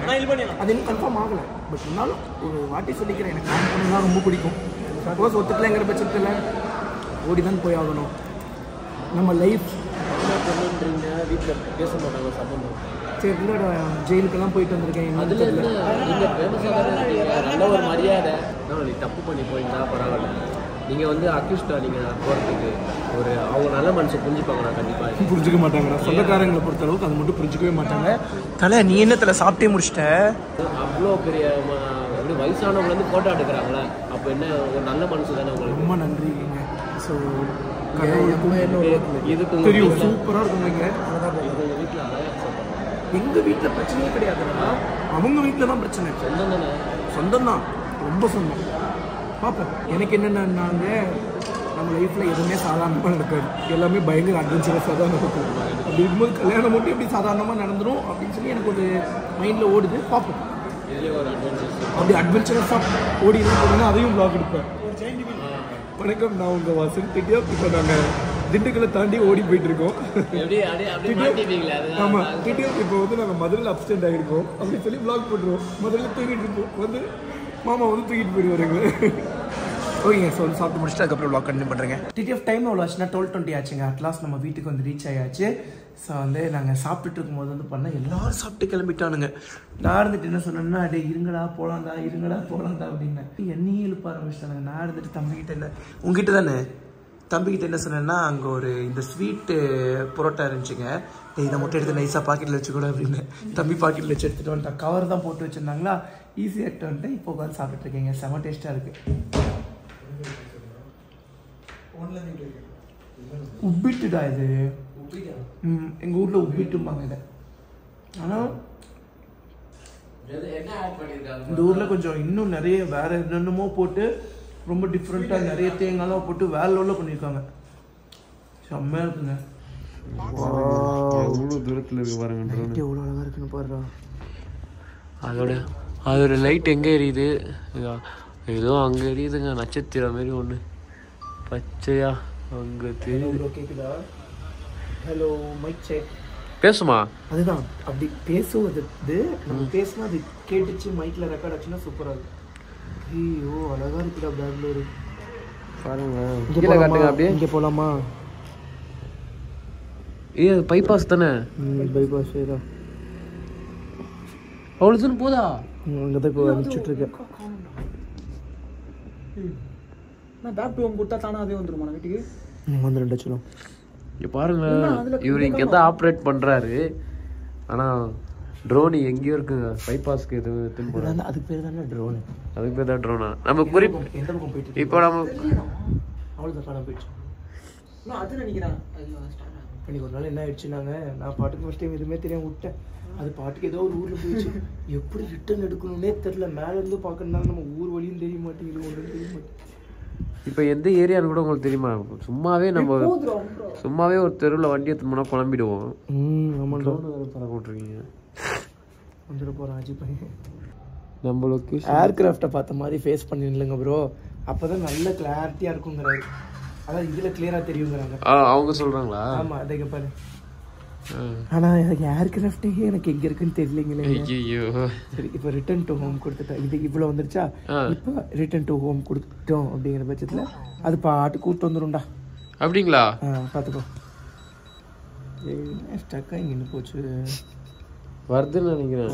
அது இன்னும் கன்ஃபார்ம் ஆகலை. பட் இருந்தாலும் ஒரு வாட்டி சொல்லிக்கிறேன், எனக்கு மாமா பொண்ணு தான் ரொம்ப பிடிக்கும். சப்போஸ் ஒத்துக்கலைங்கிற பட்சத்தில் ஓடி தான் போய் ஆகணும். நம்ம லைஃப்
பொண்ணுன்றீங்க, வீட்டில் பேச மாட்டாங்க சம்பந்தம்.
சரி இல்லைடா, ஜெயிலுக்கெல்லாம் போயிட்டு வந்திருக்கேன்.
அதில் இல்லை, நீங்கள் ஃபேமஸாக தானே இருக்கீங்க, நல்ல ஒரு மரியாதை. நீ தப்பு பண்ணி போயிருந்தா பரவாயில்ல. நீங்கள் வந்து அக்யூஸ்டாக நீங்கள் போகிறதுக்கு ஒரு அவங்க நல்ல மனுஷன் புரிஞ்சுப்பாங்க. நான் கண்டிப்பாக
புரிஞ்சுக்க மாட்டாங்கடா. சொந்தக்காரங்களை பொறுத்த அளவுக்கு அது மட்டும் புரிஞ்சுக்கவே மாட்டாங்க. தலை நீ என்ன தலை சாப்பிட்டே முடிச்சிட்ட?
அவ்வளோ பெரிய அப்படி வயசானவங்க ஃபோட்டோ எடுக்கிறாங்களே, அப்போ என்ன ஒரு நல்ல மனுஷன் தானே உங்களுக்கு.
ரொம்ப நன்றிங்க. ஸோ
இதுக்கு
தெரியும், சூப்பராக இருக்குங்க.
எங்கள் வீட்டில்
எங்கள் வீட்டில் பிரச்சனையே கிடையாதுன்னா அவங்க வீட்டில் தான் பிரச்சனை.
சொந்தம் தானே?
சொந்தம் தான், ரொம்ப சொந்தம். பார்ப்போம். எனக்கு என்னென்னாங்க, நம்ம லைஃப்பில் எதுவுமே சாதாரணமாக நடக்காது, எல்லாமே பயங்கர அட்வென்ச்சரஸாக தான் நடக்கும். அப்படி இருக்கும்போது கல்யாணம் மட்டும் எப்படி சாதாரணமாக நடந்துடும் அப்படின்னு சொல்லி எனக்கு ஒரு மைண்டில் ஓடுது. பார்ப்போம். அப்படி அட்வென்ச்சரஸாக ஓடி இருந்ததுன்னா அதையும் வ்ளாக் எடுப்பேன். வணக்கம், நான் உங்கள் வாசல் திட்டியா. இப்போ நாங்கள் திண்டுக்கலை தாண்டி ஓடி போயிட்டு இருக்கோம். ஆமாம், திட்டியா. இப்போ வந்து நாங்கள் மதுரையில் அப்ஸ்டெண்ட் ஆகிருக்கோம் அப்படின்னு சொல்லி வ்ளாக் பண்ணுறோம். மதுரையில் தூங்கிட்டு இருக்கோம். வந்து மாமா வந்து தூக்கிட்டு போயிடுவாருங்க. ஓகேங்க, ஸோ வந்து சாப்பிட்டு முடிச்சுட்டு அதுக்கப்புறம் வ்ளாக் கண்டினியூ பண்ணுறேங்க. டிடிஎஃப் டைம் எவ்வளோ ஆச்சுன்னா 12:20 ஆச்சுங்க. அட்லாஸ்ட் நம்ம வீட்டுக்கு வந்து ரீச் ஆயாச்சு. ஸோ வந்து நாங்கள் சாப்பிட்டுட்டு இருக்கும்போது வந்து பண்ணால் எல்லோரும் சாப்பிட்டு கிளம்பிட்டானுங்க. நான் இருந்துட்டு என்ன சொன்னேன்னா, டே இருங்கடா போகலாம்டா, இருங்கடா போகலாம்டா அப்படின்னு என்னையும் எழுப்ப ஆரம்பிச்சிட்டானுங்க. நான் இருந்துட்டு தம்பிக்கிட்ட என்ன, உங்ககிட்ட தானே தம்பிக்கிட்ட என்ன சொன்னேன்னா, அங்கே ஒரு இந்த ஸ்வீட்டு புரோட்டா இருந்துச்சுங்க. இதை மட்டும் எடுத்து நைஸாக பாக்கெட்டில் வச்சுக்கூட அப்படின்னு தம்பி பாக்கெட்டில் வச்சு எடுத்துகிட்டு வந்துட்டேன். கவர் தான் போட்டு வச்சுருந்தாங்களா, ஈஸியாக எடுத்து வந்துட்டு இப்போ உட்காந்து சாப்பிட்டுருக்கீங்க. செம டேஸ்ட்டாக இருக்குது. உப்பிட்டுடா இது. எங்கள் ஊரில் உப்பிட்டும்பாங்க இதை. ஆனால் இந்த ஊரில் கொஞ்சம் இன்னும் நிறைய வேறு என்னென்னமோ போட்டு ரொம்ப டிஃப்ரெண்ட்டாக நிறைய தேங்காய்லாம் போட்டு வேற லெவலில் பண்ணியிருக்காங்க. செம்மையாக இருக்குங்க.
எவ்வளோ தூரத்தில் இருக்கு பாருங்க,
எவ்வளோ அழகாக இருக்குன்னு பாருடா.
அதோட லைட் எங்கே எரியுது? ஏதோ அங்கே எரியுதுங்க, நட்சத்திரம் மாரி ஒன்று பச்சையா அங்கே தெரியுது.
கேக்குதா? Hello mic check.
பேசுமா?
அதுதான், அப்படி பேசுவது நம்ம பேசினா அது கேட்டுச்சு, மைக்கில் ரெக்கார்ட் ஆச்சுன்னா சூப்பராக இருக்கும். ஐயோ அழகா இருக்குடா பெங்களூர்.
பாருங்க,
கீழே காட்டுங்க அப்படியே. இங்கே போகலாமா?
அது பைபாஸ் தானே?
பைபாஸ் தான்.
அவ்வளோ தூரம் போதா?
அங்கே தான் இப்போ அனுப்பிச்சுட்ருக்கேன். நான் பேக் டு ஹோம் கொடுத்தா தானே அதே வந்துருமா வீட்டுக்கு? வந்துடும்டா சொல்லும்.
இங்கே பாருங்க, இவர் இங்கே தான் ஆப்ரேட் பண்ணுறாரு. ஆனால் ட்ரோனு எங்கேயோ இருக்குங்க, பைபாஸ்க்கு எது திரும்ப.
அதுக்கு பேர் தானே ட்ரோனு.
அதுக்கு பேர் தான் ட்ரோனா? நம்ம குறிப்பு
எந்த பக்கம் போயிட்டு
இப்போ நம்ம
அவ்வளோதான் காணாம போயிடுச்சு. நான் அது நினைக்கிறேன். இன்னைக்கு ஒரு நாள் என்ன ஆயிடுச்சுனாங்க, நான் பாட்டுக்கு ஃபஸ்ட் டைம் எதுவுமே தெரியாமல் விட்டேன். அது பாட்டுக்கு ஏதோ ஒரு ஊரில் போயிடுச்சு. எப்படி ரிட்டர்ன் எடுக்கணும்னே தெரில. மேலேருந்து பார்க்கறதுனால நம்ம ஊர் வழியும் தெரிய மாட்டேங்குது, ஒன்றும் தெரிய மாட்டேங்குது.
இப்போ எந்த ஏரியான்னு கூட உங்களுக்கு தெரியுமா? சும்மாவே ஒரு தெருவில் வண்டி எடுத்துனோம்னா குழம்பிடுவோம்.
ஆமாம்,
பறக்க விட்ருக்கீங்க.
வந்துட போகிறோம் அஜி பையன்.
நம்ம லொக்கேஷன்
ஏர்கிராஃப்டை பார்த்த மாதிரி ஃபேஸ் பண்ணிடலங்க ப்ரோ, அப்போ தான் நல்ல கிளாரிட்டியாக இருக்குங்கிறாரு. அதான் இதில் கிளியராக தெரியுங்கிறாங்க.
அவங்க சொல்கிறாங்களா?
ஆமாம், அதை பாரு. ஆனால் எனக்கு ஏர்கிராஃப்டே எனக்கு எங்கே இருக்குன்னு தெரியலைங்களே.
ஐயோ,
சரி, இப்போ ரிட்டர்ன் டு ஹோம் கொடுத்துட்டேன். இது இவ்வளோ வந்துருச்சா? இப்போ ரிட்டர்ன் டு ஹோம் கொடுத்துட்டோம் அப்படிங்கிற பட்சத்தில் அது பாட்டு கூப்பிட்டு வந்துடும்டா.
அப்படிங்களா?
பார்த்துக்கோ. ஸ்டக்காக இங்கே நின்று போச்சு.
வருதுன்னு நினைக்கிறேன்.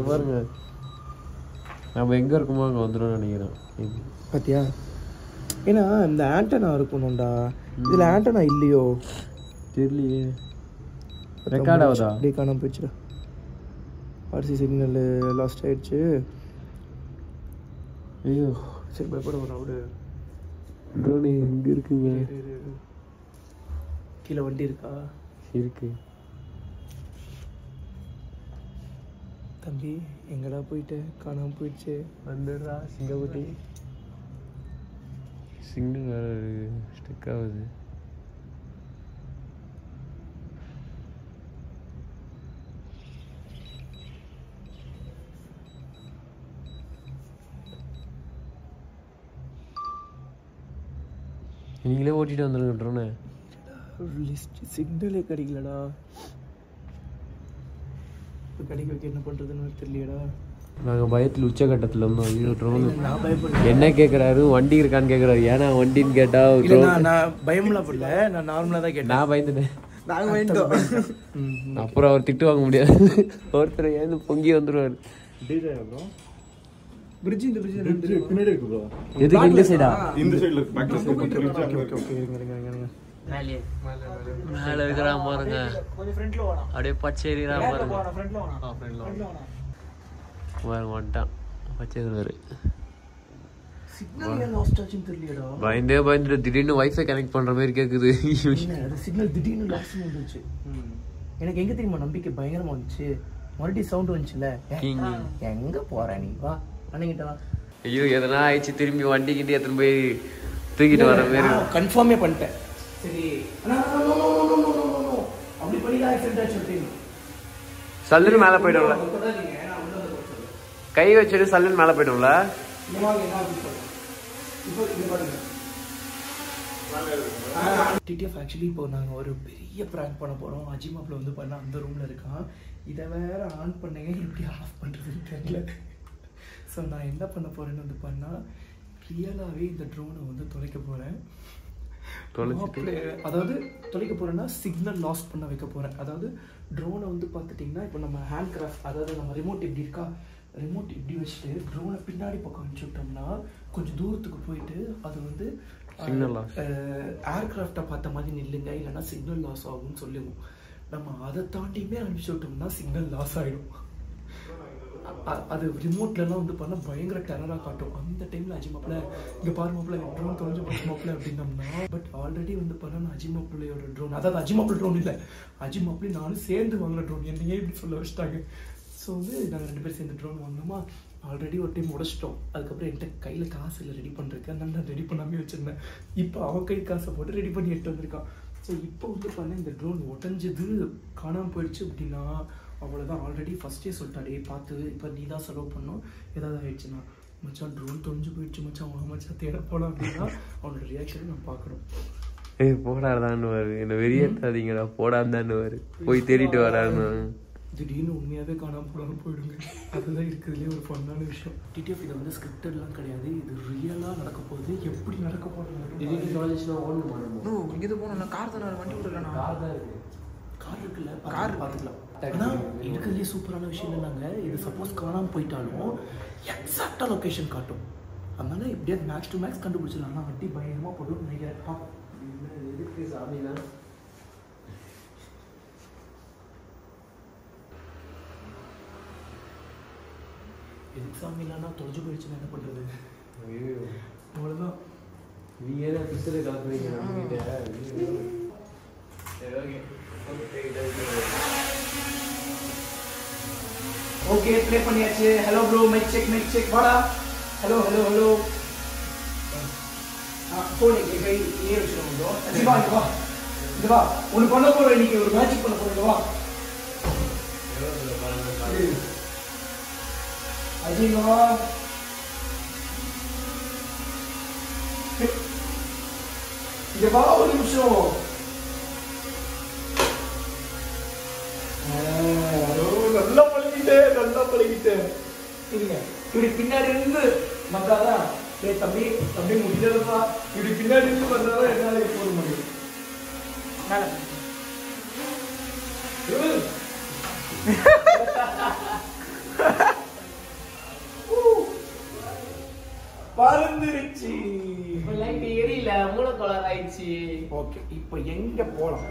பாருங்க, நம்ம எங்கே இருக்குமோ அங்கே வந்துடும் நினைக்கிறேன்.
பார்த்தியா? ஏன்னா இந்த ஆண்டனா இருக்கணும்டா. இதில் ஆண்டனா இல்லையோ
தெரியலையே. ரெக்கார்ட் ஆகுதா?
அப்படியே காணாமல் போயிடுச்சுடா. ஆர்சி சிக்னல் லாஸ்ட் ஆயிடுச்சு.
ஐயோ,
சரி பயப்பட வரும். அவரு
ட்ரோனு எங்கே இருக்குங்க?
கீழே வண்டி இருக்கா?
இருக்கு.
தம்பி எங்கடா போயிட்டு? காணாமல் போயிடுச்சு.
வந்துடுறா சிங்கக்குட்டி. சிக்னல் வேறு ஸ்டிக் ஆகுது. நீங்களே ஓட்டிட்டு வந்துருங்க ட்ரோனை.
லிஸ்ட் சிக்னலே கிடைக்கலடா. இப்போ கிடைக்க வைக்க என்ன பண்ணுறதுன்னு தெரியலடா.
நாங்கள் பயத்தில் உச்சகட்டத்தில் இருந்தோம். ஐயோ ட்ரோன்
நான் பயப்படல.
என்ன கேட்குறாரு, வண்டி இருக்கான்னு கேட்குறாரு. ஏன்னா வண்டின்னு கேட்டால்
இல்லைண்ணா நான் பயம்லாம் படல, நான் நார்மலாக தான் கேட்டேன்.
நான் பயந்துட்டேன்.
நாங்கள் பயந்துட்டோம்.
அப்புறம் அவர் திட்டு வாங்க முடியாது. ஒருத்தர் ஏன்னு பொங்கி வந்துடுவார்.
பிரிட்ஜ் இந்த பிரிட்ஜ்
பின்னாடி இருக்கு ப்ரோ.
எதுக்கு இந்த சைடா?
இந்த சைடுல இருக்கு. பேக் சைடு
ஓகே இருங்க.
மேலே இருக்கிறா பாருங்க.
கொஞ்சம் ஃப்ரண்ட்ல வாடா.
அப்படியே பச்சை எறிகிறா பாருங்க.
ஃப்ரண்ட்ல வாடா.
ஃப்ரெண்ட்ல பாருங்க வந்துட்டான் பச்சை கலரு.
சிக்னல் ஏன் லாஸ்ட் ஆச்சுன்னு தெரியலடா.
பயந்துட்டு திடீர்னு வைஃபை கனெக்ட் பண்ற மாதிரி கேக்குது.
அது சிக்னல் திடீர்னு லாஸ்ட் வந்துச்சு. எனக்கு எங்க தெரியுமா நம்பிக்கை பயங்கரமா வந்துச்சு. மறுபடியும் சவுண்ட் வந்துச்சுல, எங்க போற நீ வா அண்ணங்கிட்ட வா.
ஐயோ எதனா ஆயிடுச்சு, திரும்பி வண்டி கிண்டி எத்தனை போய் தூக்கிட்டு வர மாதிரி
கன்ஃபார்மே பண்ணிட்டேன். சரி அப்படி பண்ணி தான் ஆக்சிடென்ட் ஆச்சு.
சல்லுன்னு மேலே போயிடும்ல, கை வச்சுட்டு சல்லுன்னு மேலே போயிடும்ல.
டிடிஎஃப் ஆக்சுவலி இப்போ நாங்கள் ஒரு பெரிய ப்ராங்க் பண்ண போகிறோம். அஜிமாப்பில் வந்து பண்ண அந்த ரூமில் இருக்கான். இதை வேற ஆன் பண்ணுங்க, எப்படி ஆஃப் பண்ணுறதுன்னு தெரியல. ஸோ நான் என்ன பண்ண போகிறேன்னு வந்து பண்ணால் ரியலாகவே இந்த ட்ரோனை வந்து தொலைக்க போகிறேன். அதாவது தொலைக்க போகிறேன்னா சிக்னல் லாஸ் பண்ண வைக்க போகிறேன். அதாவது ட்ரோனை வந்து பார்த்துட்டிங்கன்னா இப்போ நம்ம ஹேண்ட் கிராஃப்ட், அதாவது நம்ம ரிமோட் எப்படி இருக்கா, ரிமோட் இப்படி வச்சுட்டு ட்ரோனை பின்னாடி பக்கம் அனுப்பிச்சு விட்டோம்னா கொஞ்சம் தூரத்துக்கு போயிட்டு அது வந்து ஏர்கிராஃப்டை பார்த்த மாதிரி நில்லுங்க, இல்லைன்னா சிக்னல் லாஸ் ஆகும்னு சொல்லுவோம். நம்ம அதை தாண்டியுமே அனுப்பிச்சு விட்டோம்னா சிக்னல் லாஸ் ஆகிடும். அது ரிமோட்லலாம் வந்து பண்ணால் பயங்கர டெரராக காட்டும். அந்த டைமில் அஜிமாப்பில் இங்கே பாரு மாப்பிள்ள ட்ரோன் தொலைஞ்சு மாப்பிள்ள அப்படின்னம்னா, பட் ஆல்ரெடி வந்து பண்ண அஜிமாப்பிள்ளையோட ட்ரோன், அதாவது அஜிமாப்பிள் ட்ரோன் இல்லை, அஜிமாப்பிள்ளை நானும் சேர்ந்து வாங்கின ட்ரோன், என்னையே இப்படி சொல்ல வச்சுட்டாங்க. ஸோ வந்து நாங்கள் 2 பேர் சேர்ந்து ட்ரோன் வாங்கினோமா. ஆல்ரெடி ஒரு டைம் உடச்சிட்டோம். அதுக்கப்புறம் என்கிட்ட கையில் காசு இல்லை ரெடி பண்ணுறதுக்கு, அதனால நான் ரெடி பண்ணாமே வச்சுருந்தேன். இப்போ அவன் கை காசை போட்டு ரெடி பண்ணி எடுத்து வந்திருக்கான். ஸோ இப்போ வந்து பண்ண இந்த ட்ரோன் உடஞ்சது காணாமல் போயிடுச்சு அப்படின்னா அவ்வளோதான். ஆல்ரெடி ஃபஸ்ட்டே சொல்லிட்டாடே பார்த்து இப்போ நீ தான் செலவு பண்ணோம், ஏதாவது ஆயிடுச்சுன்னா மச்சான் ட்ரோன் தொலைஞ்சு போயிடுச்சு மச்சான், அவன் மச்சான் தேட போகலாம் அப்படின்னா அவனோட ரியாக்ஷனை நான் பார்க்குறோம்.
போடாதான்னு என்ன வெறியேற்றாதீங்கடா, போடாதான்னு போய் தேடிட்டு வரான்னு.
திடீர்னு உண்மையாகவே காணாமல் போகலான்னு போயிடுங்க. அதுதான் இருக்கிறதுலேயே ஒரு ஃபன்னான விஷயம். டிடிஎஃப் இதை வந்து ஸ்கிரிப்டட்லாம் கிடையாது, இது ரியலாக நடக்க போகுது. எப்படி நடக்க போகிறது
திடீர்னு தொலைஞ்சிச்சுன்னா ஓடணும் மாட்டோம்.
இங்கே போகணும். கார் தானே, வண்டி விடலாம்.
கார் தான் இருக்கு.
கார் இருக்குல்ல, கார் பார்த்துக்கலாம். ஆனால் இருக்கிறதுலே சூப்பரான விஷயம் என்னன்னாங்க, இது சப்போஸ் காணாமல் போயிட்டாலும் எக்ஸாக்டாக லொக்கேஷன் காட்டும். அதனால எப்படியாவது மேக்ஸ் டு மேக்ஸ் கண்டுபிடிச்சிடலாம். ஆனால் வண்டி பயங்கரமாக போடும் நினைக்கிறேன். பார்ப்போம்.
எதுக்கு சாமினா
எதுக்கு சாமி இல்லைன்னா தொலைஞ்சு போயிடுச்சுன்னா என்ன பண்ணுறது? அவ்வளோதான்.
நீங்க ஏதோ பிஸ்டலை கலப்புறீங்க நம்மகிட்ட.
ஓகே ப்ளே பண்ணியாச்சு. ஹலோ ப்ரோ, மைக் செக் வாடா. ஹலோ ஃபோன் கை ஏ வச்சுக்கோங்க ப்ரோ. வா இங்கே வா ஒன்று பண்ண போகிறோம். இன்னைக்கு ஒரு மேஜிக் பண்ண போகிறோம். வா அஜிமா இங்கே வா ஒரு நிமிஷம். நல்லா பழகிட்டேன். இருங்க, இப்படி பின்னாடி இருந்து வந்தாதான் தம்பி முடிஞ்சதுப்பா. இப்படி பின்னாடி இருந்து வந்தாதான் என்னால போட முடியும். பறந்துருச்சு.
எரியல, மூலக்கோளாறு ஆயிடுச்சு.
ஓகே, இப்போ எங்க போலாம்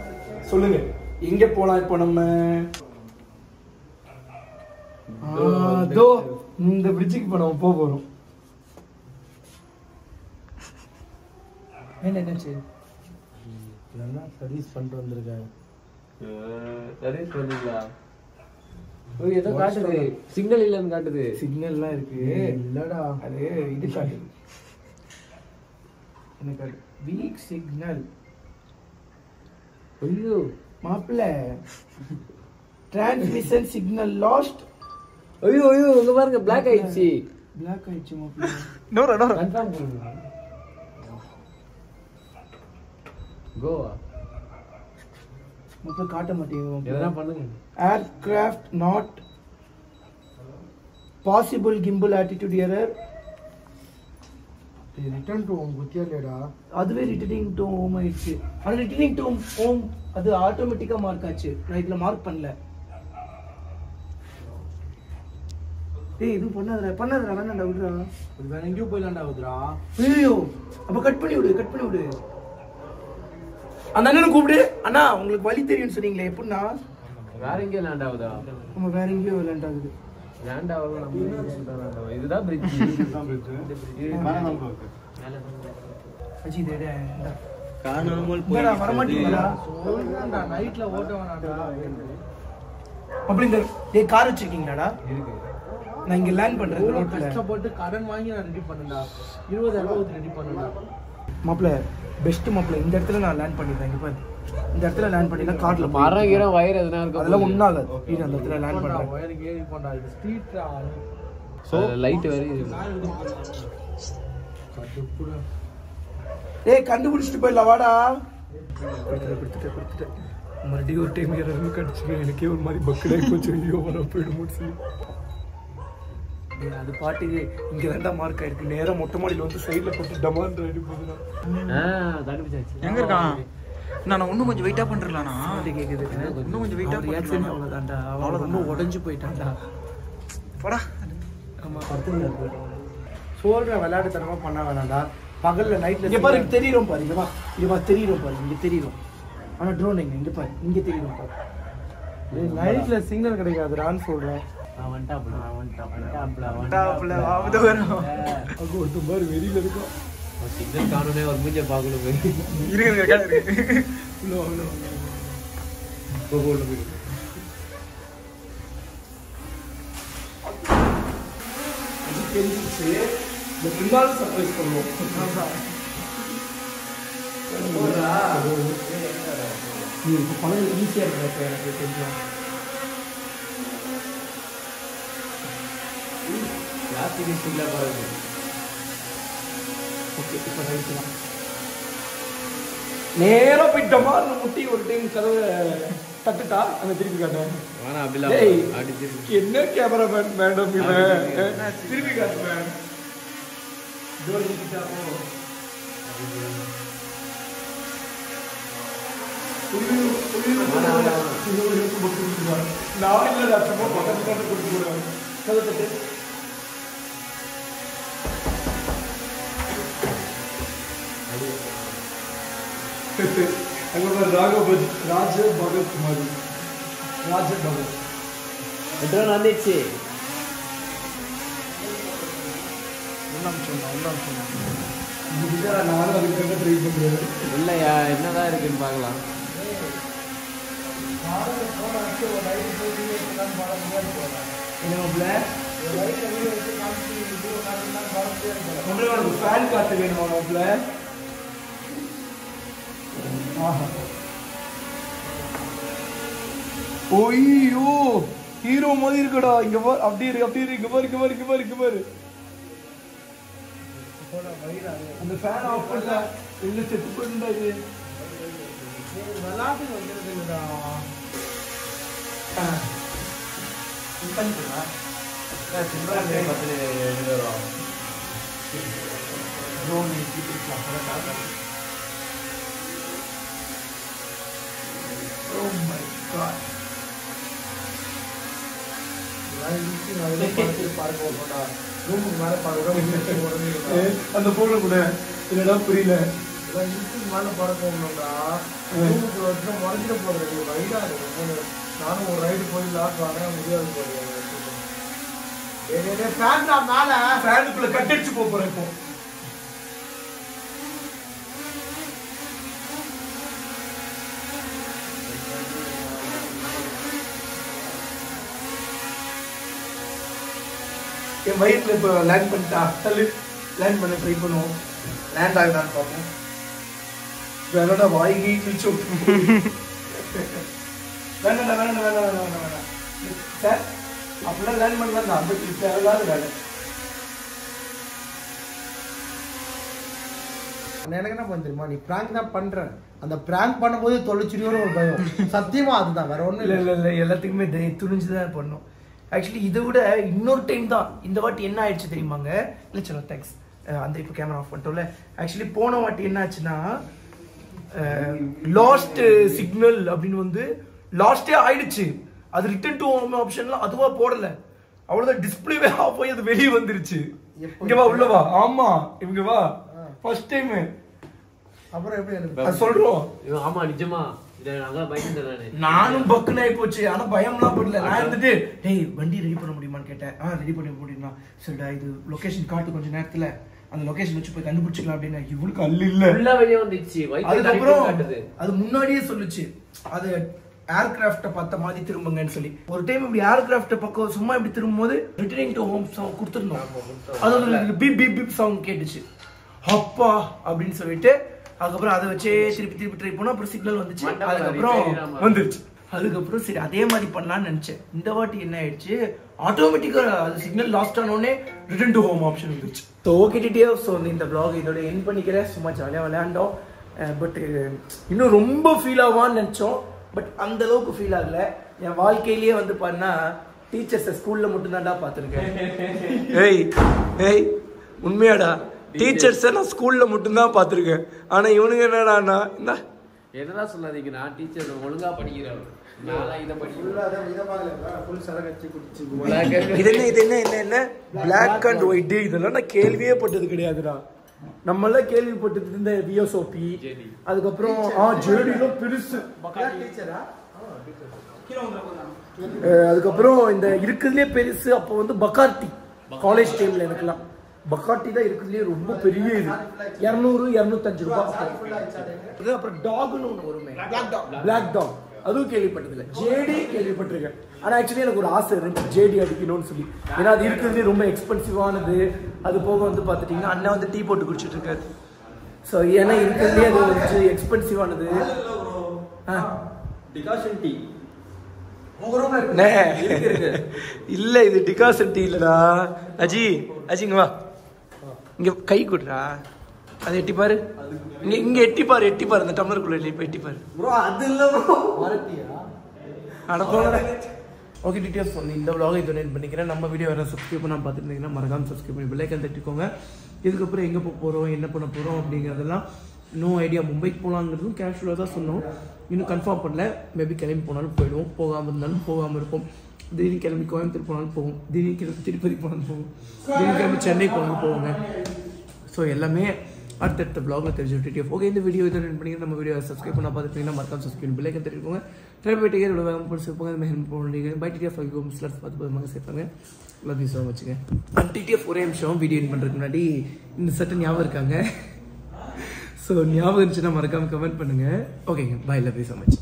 சொல்லுங்க. எங்க போலாம் இப்போ நம்ம? இந்த பிரிட்ஜுக்கு இப்போ நம்ம போறோம். என்னாச்சு? சர்வீஸ் பண்ணிட்டு வந்திருக்கேன்.
சர்வீஸ் பண்ணீங்களா? ஏதோ காட்டுது, சிக்னல் இல்லைன்னு காட்டுது.
சிக்னல்லாம் இருக்கு. இல்லடா, அது இது காட்டுது. எனக்கு வீக் சிக்னல்.
ஐயோ
மாப்பிள்ள, டிரான்ஸ்மிஷன் சிக்னல் லாஸ்ட்.
ஐயோ உங்க பாருங்க, பிளாக் ஆயிடுச்சு.
பிளாக் ஆயிடுச்சு மாப்பிள்ள.
கன்ஃபார்ம் பண்ணுங்க. கோவா
மொத்தம் காட்ட மாட்டேங்குது.
எதனா பண்ணுங்க.
Aircraft not possible gimbal attitude error.
Return to home குத்தியலடா.
அதுவே ரிட்டர்னிங் டு ஹோம் ஆயிடுச்சு. அது ரிட்டர்னிங் டு ஹோம் அது ஆட்டோமேட்டிக்கா மார்க் ஆச்சு. நான் இதுல மார்க் பண்ணல. டேய் இது பண்ணாதடா வேணாம்டா விடுடா.
அது வேற எங்கேயோ போயிலாம்டா உதுரா.
ஐயோ அப்ப கட் பண்ணி விடு. அந்த அண்ணனை கூப்பிடு. அண்ணா உங்களுக்கு வழி தெரியும்னு சொன்னீங்களே எப்படின்னா?
வேற எங்கேயும் லேண்ட் ஆகுதா?
நம்ம வேற எங்கேயோ லேண்ட் ஆகுது.
லேண்ட் ஆகல நம்ம இதுதான் பிரிட்ஜ்.
அஜி தேடே
காணாமல்
வர மாட்டீங்களா?
சொல்றேன்டா நைட்ல ஓட்ட வேணாம்டா.
அப்படி இந்த டேய் கார் வச்சிருக்கீங்களாடா?
இருக்கு.
நான் இங்க லேண்ட் பண்றேன் இந்த ரோட்ல.
கஷ்டப்பட்டு கடன் வாங்கி நான் ரெடி பண்ணேன்டா. 20,000 ரெடி பண்ணேன்டா.
மாப்ள பெஸ்ட் மாப்ள இந்த இடத்துல நான் லேண்ட் பண்ணிடுறேன். இங்க பாரு. இந்த இடத்துல லேண்ட் பண்ணினா கார்ல
மரகிற வயர் எதுனா இருக்கு.
அதெல்லாம் ஒண்ணால. இது அந்த இடத்துல லேண்ட் பண்றேன்.
வயருக்கு ஏறி போடா. இது ஸ்ட்ரீட்ரா.
சோ லைட் வேற
ஏய் கண்டுபிடிச்சிட்டு போயிடலாம் வாடா. கொடுத்துட்டேன். மறுபடியும் ஒரு டைம் ஏறணும் கடிச்சிருக்கேன். எனக்கே ஒரு மாதிரி பக்கடாகி போச்சு. ஐயோ வர போயிடும் சொல்லி அது பாட்டுக்கு இங்க தான்டா மார்க் ஆயிருக்கு. நேரா மொட்டை மாடியில வந்து சைடுல போட்டு டமான் ரெடி போகுதுடா.
கண்டுபிடிச்சாச்சு.
எங்க இருக்கான்? நான் இன்னும் கொஞ்சம் வெயிட்டா பண்றலானா?
கேக்குது.
இன்னும் கொஞ்சம் வெயிட்டா
ரியாக்ஷன் அவ்வளவுதான்டா. அவள ரொம்ப உடைஞ்சு போயிட்டான்டா.
போடா.
ஆமா படுத்துங்க. சொல்ற விளையாட்டுத்தனமா பண்ண வேணாம்டா. பகல்ல நைட்ல இங்க பாரு தெரியும் பாரு. இங்க வா தெரியும் பாரு. இங்க தெரியும். ஆனா ட்ரோன் இங்க பாரு. இங்க தெரியும் பாரு. நைட்ல சிக்னல் கிடைக்காதுடான்னு சொல்றேன். வெளியில இருக்கும்.
சிக்னல் காணோனே ஒரு மூஞ்ச பாக்கணும்.
தெரிஞ்சிச்சு. இந்த பின்னாலும் சர்ப்ரைஸ் பண்ணுவோம். நீ இப்போ பணம் ஈஸியா இருக்கிற எனக்கு தெரியும்.
பிளாஸ்டிக் ஸ்டிக்ல பாருங்க.
ஓகே இப்போ ரைட்லாம் நேரா போயிட்டோமா முட்டி ஒரு டைம் கதவை தட்டுட்டா அங்க திருப்பி காட்டேன்.
வேணா அப்படிலாம் அப்படி திருப்பி
என்ன கேமரா மேன் மேடம் இவன் திருப்பி காட்டு மேன். டோர் கிட்ட போ. நான் இல்லடா சும்மா பக்கத்துல கொடுத்து போடுவேன். கதவை தட்டு. ராஜ பகத் மாதிரி ராஜ பகத்
எத்தனை வந்துச்சு?
நானும் அதுக்காக ட்ரை பண்றேன்.
இல்லையா என்னதான் இருக்குன்னு பார்க்கலாம்.
ஃபேன் காத்து வேணுமா மாப்ள? ஓய்யோ ஹீரோ மாதிரி இருக்குடா. இங்க பாரு அப்படியே இருக்கு. இங்க பாரு. அந்த ஃபேன் ஆஃப் பண்ண இல்ல செத்து போயிட்டாரு.
விளையாட்டு வந்துருக்குடா.
பண்ணிட்டா
சிம்ரன் பத்தி எழுதுறோம்.
ட்ரோன் ஏத்திக்கலாம். Oh my god. அந்த போன கூட இல்லடா புரியல.
மேல பறக்கணும்டா. முறைஞ்சிட போறது வைடா இருக்கு. நானும் ஒரு ரைடு போய் லாஸ்ட் வாங்க முடியாது போறேன். மேல
ஃபேனுக்குள்ள கட்டடிச்சு போறேன் இப்போ. என் வயிற்றுல இப்போ லேண்ட் பண்ணிட்டா. தள்ளு லேண்ட் பண்ண ட்ரை பண்ணுவோம். லேண்ட் ஆகுதான்னு பார்ப்போம். வேணாடா வாய்கி கிழிச்சு வேணாம் சார் அப்படிலாம் லேண்ட் பண்ணலாம். அந்த தேவையில்லாத வேலை.
எனக்கு என்ன பண்ண தெரியுமா, நீ பிராங்க் தான் பண்ற, அந்த பிராங்க் பண்ணும்போது தொலைச்சிரியோட ஒரு பயம். சத்தியமா அதுதான், வேற ஒன்றும்
இல்லை எல்லாத்துக்குமே துணிஞ்சுதான் பண்ணணும். ஆக்சுவலி இதை விட இன்னொரு டைம் தான் இந்த வாட்டி என்ன ஆயிடுச்சு தெரியுமாங்க? இல்லை சலோ தேங்க்ஸ். அந்த இப்போ கேமரா ஆஃப் பண்ணிட்டோம்ல. ஆக்சுவலி போன வாட்டி என்ன ஆச்சுன்னா, லாஸ்ட் சிக்னல் அப்படின்னு வந்து லாஸ்டே ஆயிடுச்சு. அது ரிட்டர்ன் டு ஹோம் ஆப்ஷன்லாம் அதுவா போடல, அவ்வளவுதான் டிஸ்பிளேவே ஆஃப் போய் அது வெளியே வந்துருச்சு. இங்க வா உள்ள வா. ஆமா இவங்க வா ஃபர்ஸ்ட் டைம்.
அப்புறம் எப்படி எனக்கு
அது சொல்றோம்.
ஆமா நிஜமா
நானும் பக்குன்னு ஆகி போச்சு. ஆனா பயம்லாம் படல. நான் இருந்துட்டு டேய் வண்டி ரெடி பண்ண முடியுமான்னு கேட்டேன். ரெடி பண்ண முடியுமா? சரிடா இது லொகேஷன் காட்டு கொஞ்சம் நேரத்துல அந்த லொகேஷன் வச்சு போய் கண்டுபிடிச்சிக்கலாம் அப்படின்னு. இவனுக்கு அல்ல இல்ல
வெளியே வந்துச்சு.
அதுக்கப்புறம் அது முன்னாடியே சொல்லுச்சு, அது ஏர்கிராஃப்ட பார்த்த மாதிரி திரும்புங்கன்னு சொல்லி. ஒரு டைம் இப்படி ஏர்கிராஃப்ட பக்கம் சும்மா இப்படி திரும்பும் போது ரிட்டர்னிங் டு ஹோம் சவுண்ட் கொடுத்துருந்தோம். அது பீப் பீப் பீப் சவுண்ட் கேட்டுச்சு. அப்பா அப்படின்னு சொல்லிட்டு அதுக்கப்புறம் அதை வச்சே திருப்பி ட்ரை பண்ணோம். அப்புறம் சிக்னல் வந்துச்சு. அதுக்கப்புறம் வந்துருச்சு. அதுக்கப்புறம் சரி அதே மாதிரி பண்ணலாம்னு நினைச்சேன். இந்த வாட்டி என்ன ஆயிடுச்சு, ஆட்டோமேட்டிக்கா அது சிக்னல் லாஸ்ட் ஆனோடனே ரிட்டர்ன் டு ஹோம் ஆப்ஷன் வந்துருச்சு. ஸோ ஓகே டிடிஎஃப், ஸோ இந்த vlog இதோட எண்ட் பண்ணிக்கிறேன். சும்மா ஜாலியாக விளையாண்டோம். பட் இன்னும் ரொம்ப ஃபீல் ஆவான்னு நினச்சோம். பட் அந்த அளவுக்கு ஃபீல் ஆகல. என் வாழ்க்கையிலேயே வந்து பண்ணா டீச்சர்ஸை ஸ்கூல்ல மட்டும்தான்டா பார்த்துருக்கேன். ஏய் உண்மையாடா, டீச்சர்ஸை நான் ஸ்கூல்ல மட்டும்தான் பார்த்துருக்கேன். ஆனா இவனுங்க என்னடா
எதனா சொல்லாதீங்க, நான் டீச்சர் ஒழுங்கா படிக்கிறேன்.
இது என்ன பிளாக் அண்ட் ஒயிட், இதெல்லாம் நான் கேள்வியே பட்டது கிடையாதுடா. நம்மளாம் கேள்விப்பட்டது இந்த விஎஸ்ஓபி, அதுக்கப்புறம் ஜேடிலாம் பெருசு, அதுக்கப்புறம் இந்த இருக்கிறதுலே பெருசு அப்போ வந்து பக்கார்டி. காலேஜ் டைம்ல எனக்குலாம் பக்கார்டி தான் இருக்கிறதுலே ரொம்ப பெரிய இது, 200-205 ரூபாய். அப்புறம் டாக்னு ஒன்று வருமே, பிளாக் டாக், அதுவும் கேள்விப்பட்டதில்லை. ஜேடி கேள்விப்பட்டிருக்கேன். ஆனால் ஆக்சுவலி எனக்கு ஒரு ஆசை இருந்துச்சு ஜேடி அடிக்கணும்னு சொல்லி. ஏன்னா அது இருக்கிறதுலே ரொம்ப எக்ஸ்பென்சிவானது. அது போக வந்து பார்த்துட்டிங்கன்னா அண்ணா வந்து டீ போட்டு குடிச்சிட்டு இருக்காரு. ஸோ ஏன்னா இருக்கிறதுலே அது வந்து எக்ஸ்பென்சிவானது.
டிகாஷன் டீ
இல்ல இது டிகாஷன் டீ இல்லடா. அஜிங்க வா, இங்க கை கொடுறா, அதை எட்டி பாரு. இங்க எட்டி பாரு அந்த டம்ளருக்குள்ள எட்டி பாரு. ஓகே டீட்டெயில்ஸ் வந்து இந்த vlog இதோட எண்ட் பண்ணிக்கிறேன். நம்ம வீடியோ வேறு சப்ஸ்கிரைப் பண்ணால் பார்த்துட்டு இருந்தீங்கன்னா மறக்காம சப்ஸ்கிரைப் பண்ணி பெல் ஐக்கான் தட்டிக்கோங்க. இதுக்கப்புறம் எங்கே போக போகிறோம், என்ன பண்ண போகிறோம் அப்படிங்கிறதெல்லாம் நோ ஐடியா. மும்பைக்கு போகலாங்கிறதும் கேஷுவலாக தான் சொன்னோம், இன்னும் கன்ஃபார்ம் பண்ணல. மேபி கிளம்பி போனாலும் போயிடுவோம், போகாமல் இருந்தாலும் போகாமல் இருப்போம். திடீர்னு கிளம்பி கோயம்புத்தூர் போனாலும் போவோம், திடீர்னு கிளம்பி திருப்பதி போனாலும் போவோம், திடீர்னு கிளம்பி சென்னை போனாலும் போவோங்க. ஸோ எல்லாமே அடுத்தடுத்த vlogல தெரிஞ்சுட்டு. ஓகே இந்த வீடியோ இதை ரன் பண்ணி நம்ம வீடியோ சப்ஸ்கிரைப் பண்ண பார்த்துட்டீங்கன்னா மறக்காம சப்ஸ்கிரைப் பெல் ஐக்கான் தெரிவிக்கோங்க. போயிட்டு இவ்வளோ வேகம் பிடிச்சிருப்போங்க. அந்த ஹெல்ப் பண்ணுறீங்க பை டிடிஎஃப் ஸ்லர்ஸ் பார்த்து போதுமாக சேர்ப்பாங்க. லவ் யூ ஸோ மச்சுங்க. டிடிஎஃப் ஒரே நிமிஷம் வீடியோ என் பண்ணுறதுக்கு முன்னாடி இந்த சட்டம் ஞாபகம் இருக்காங்க. ஸோ ஞாபகம் இருந்துச்சுன்னா மறக்காம கமெண்ட் பண்ணுங்க. ஓகேங்க, bye, love you so much.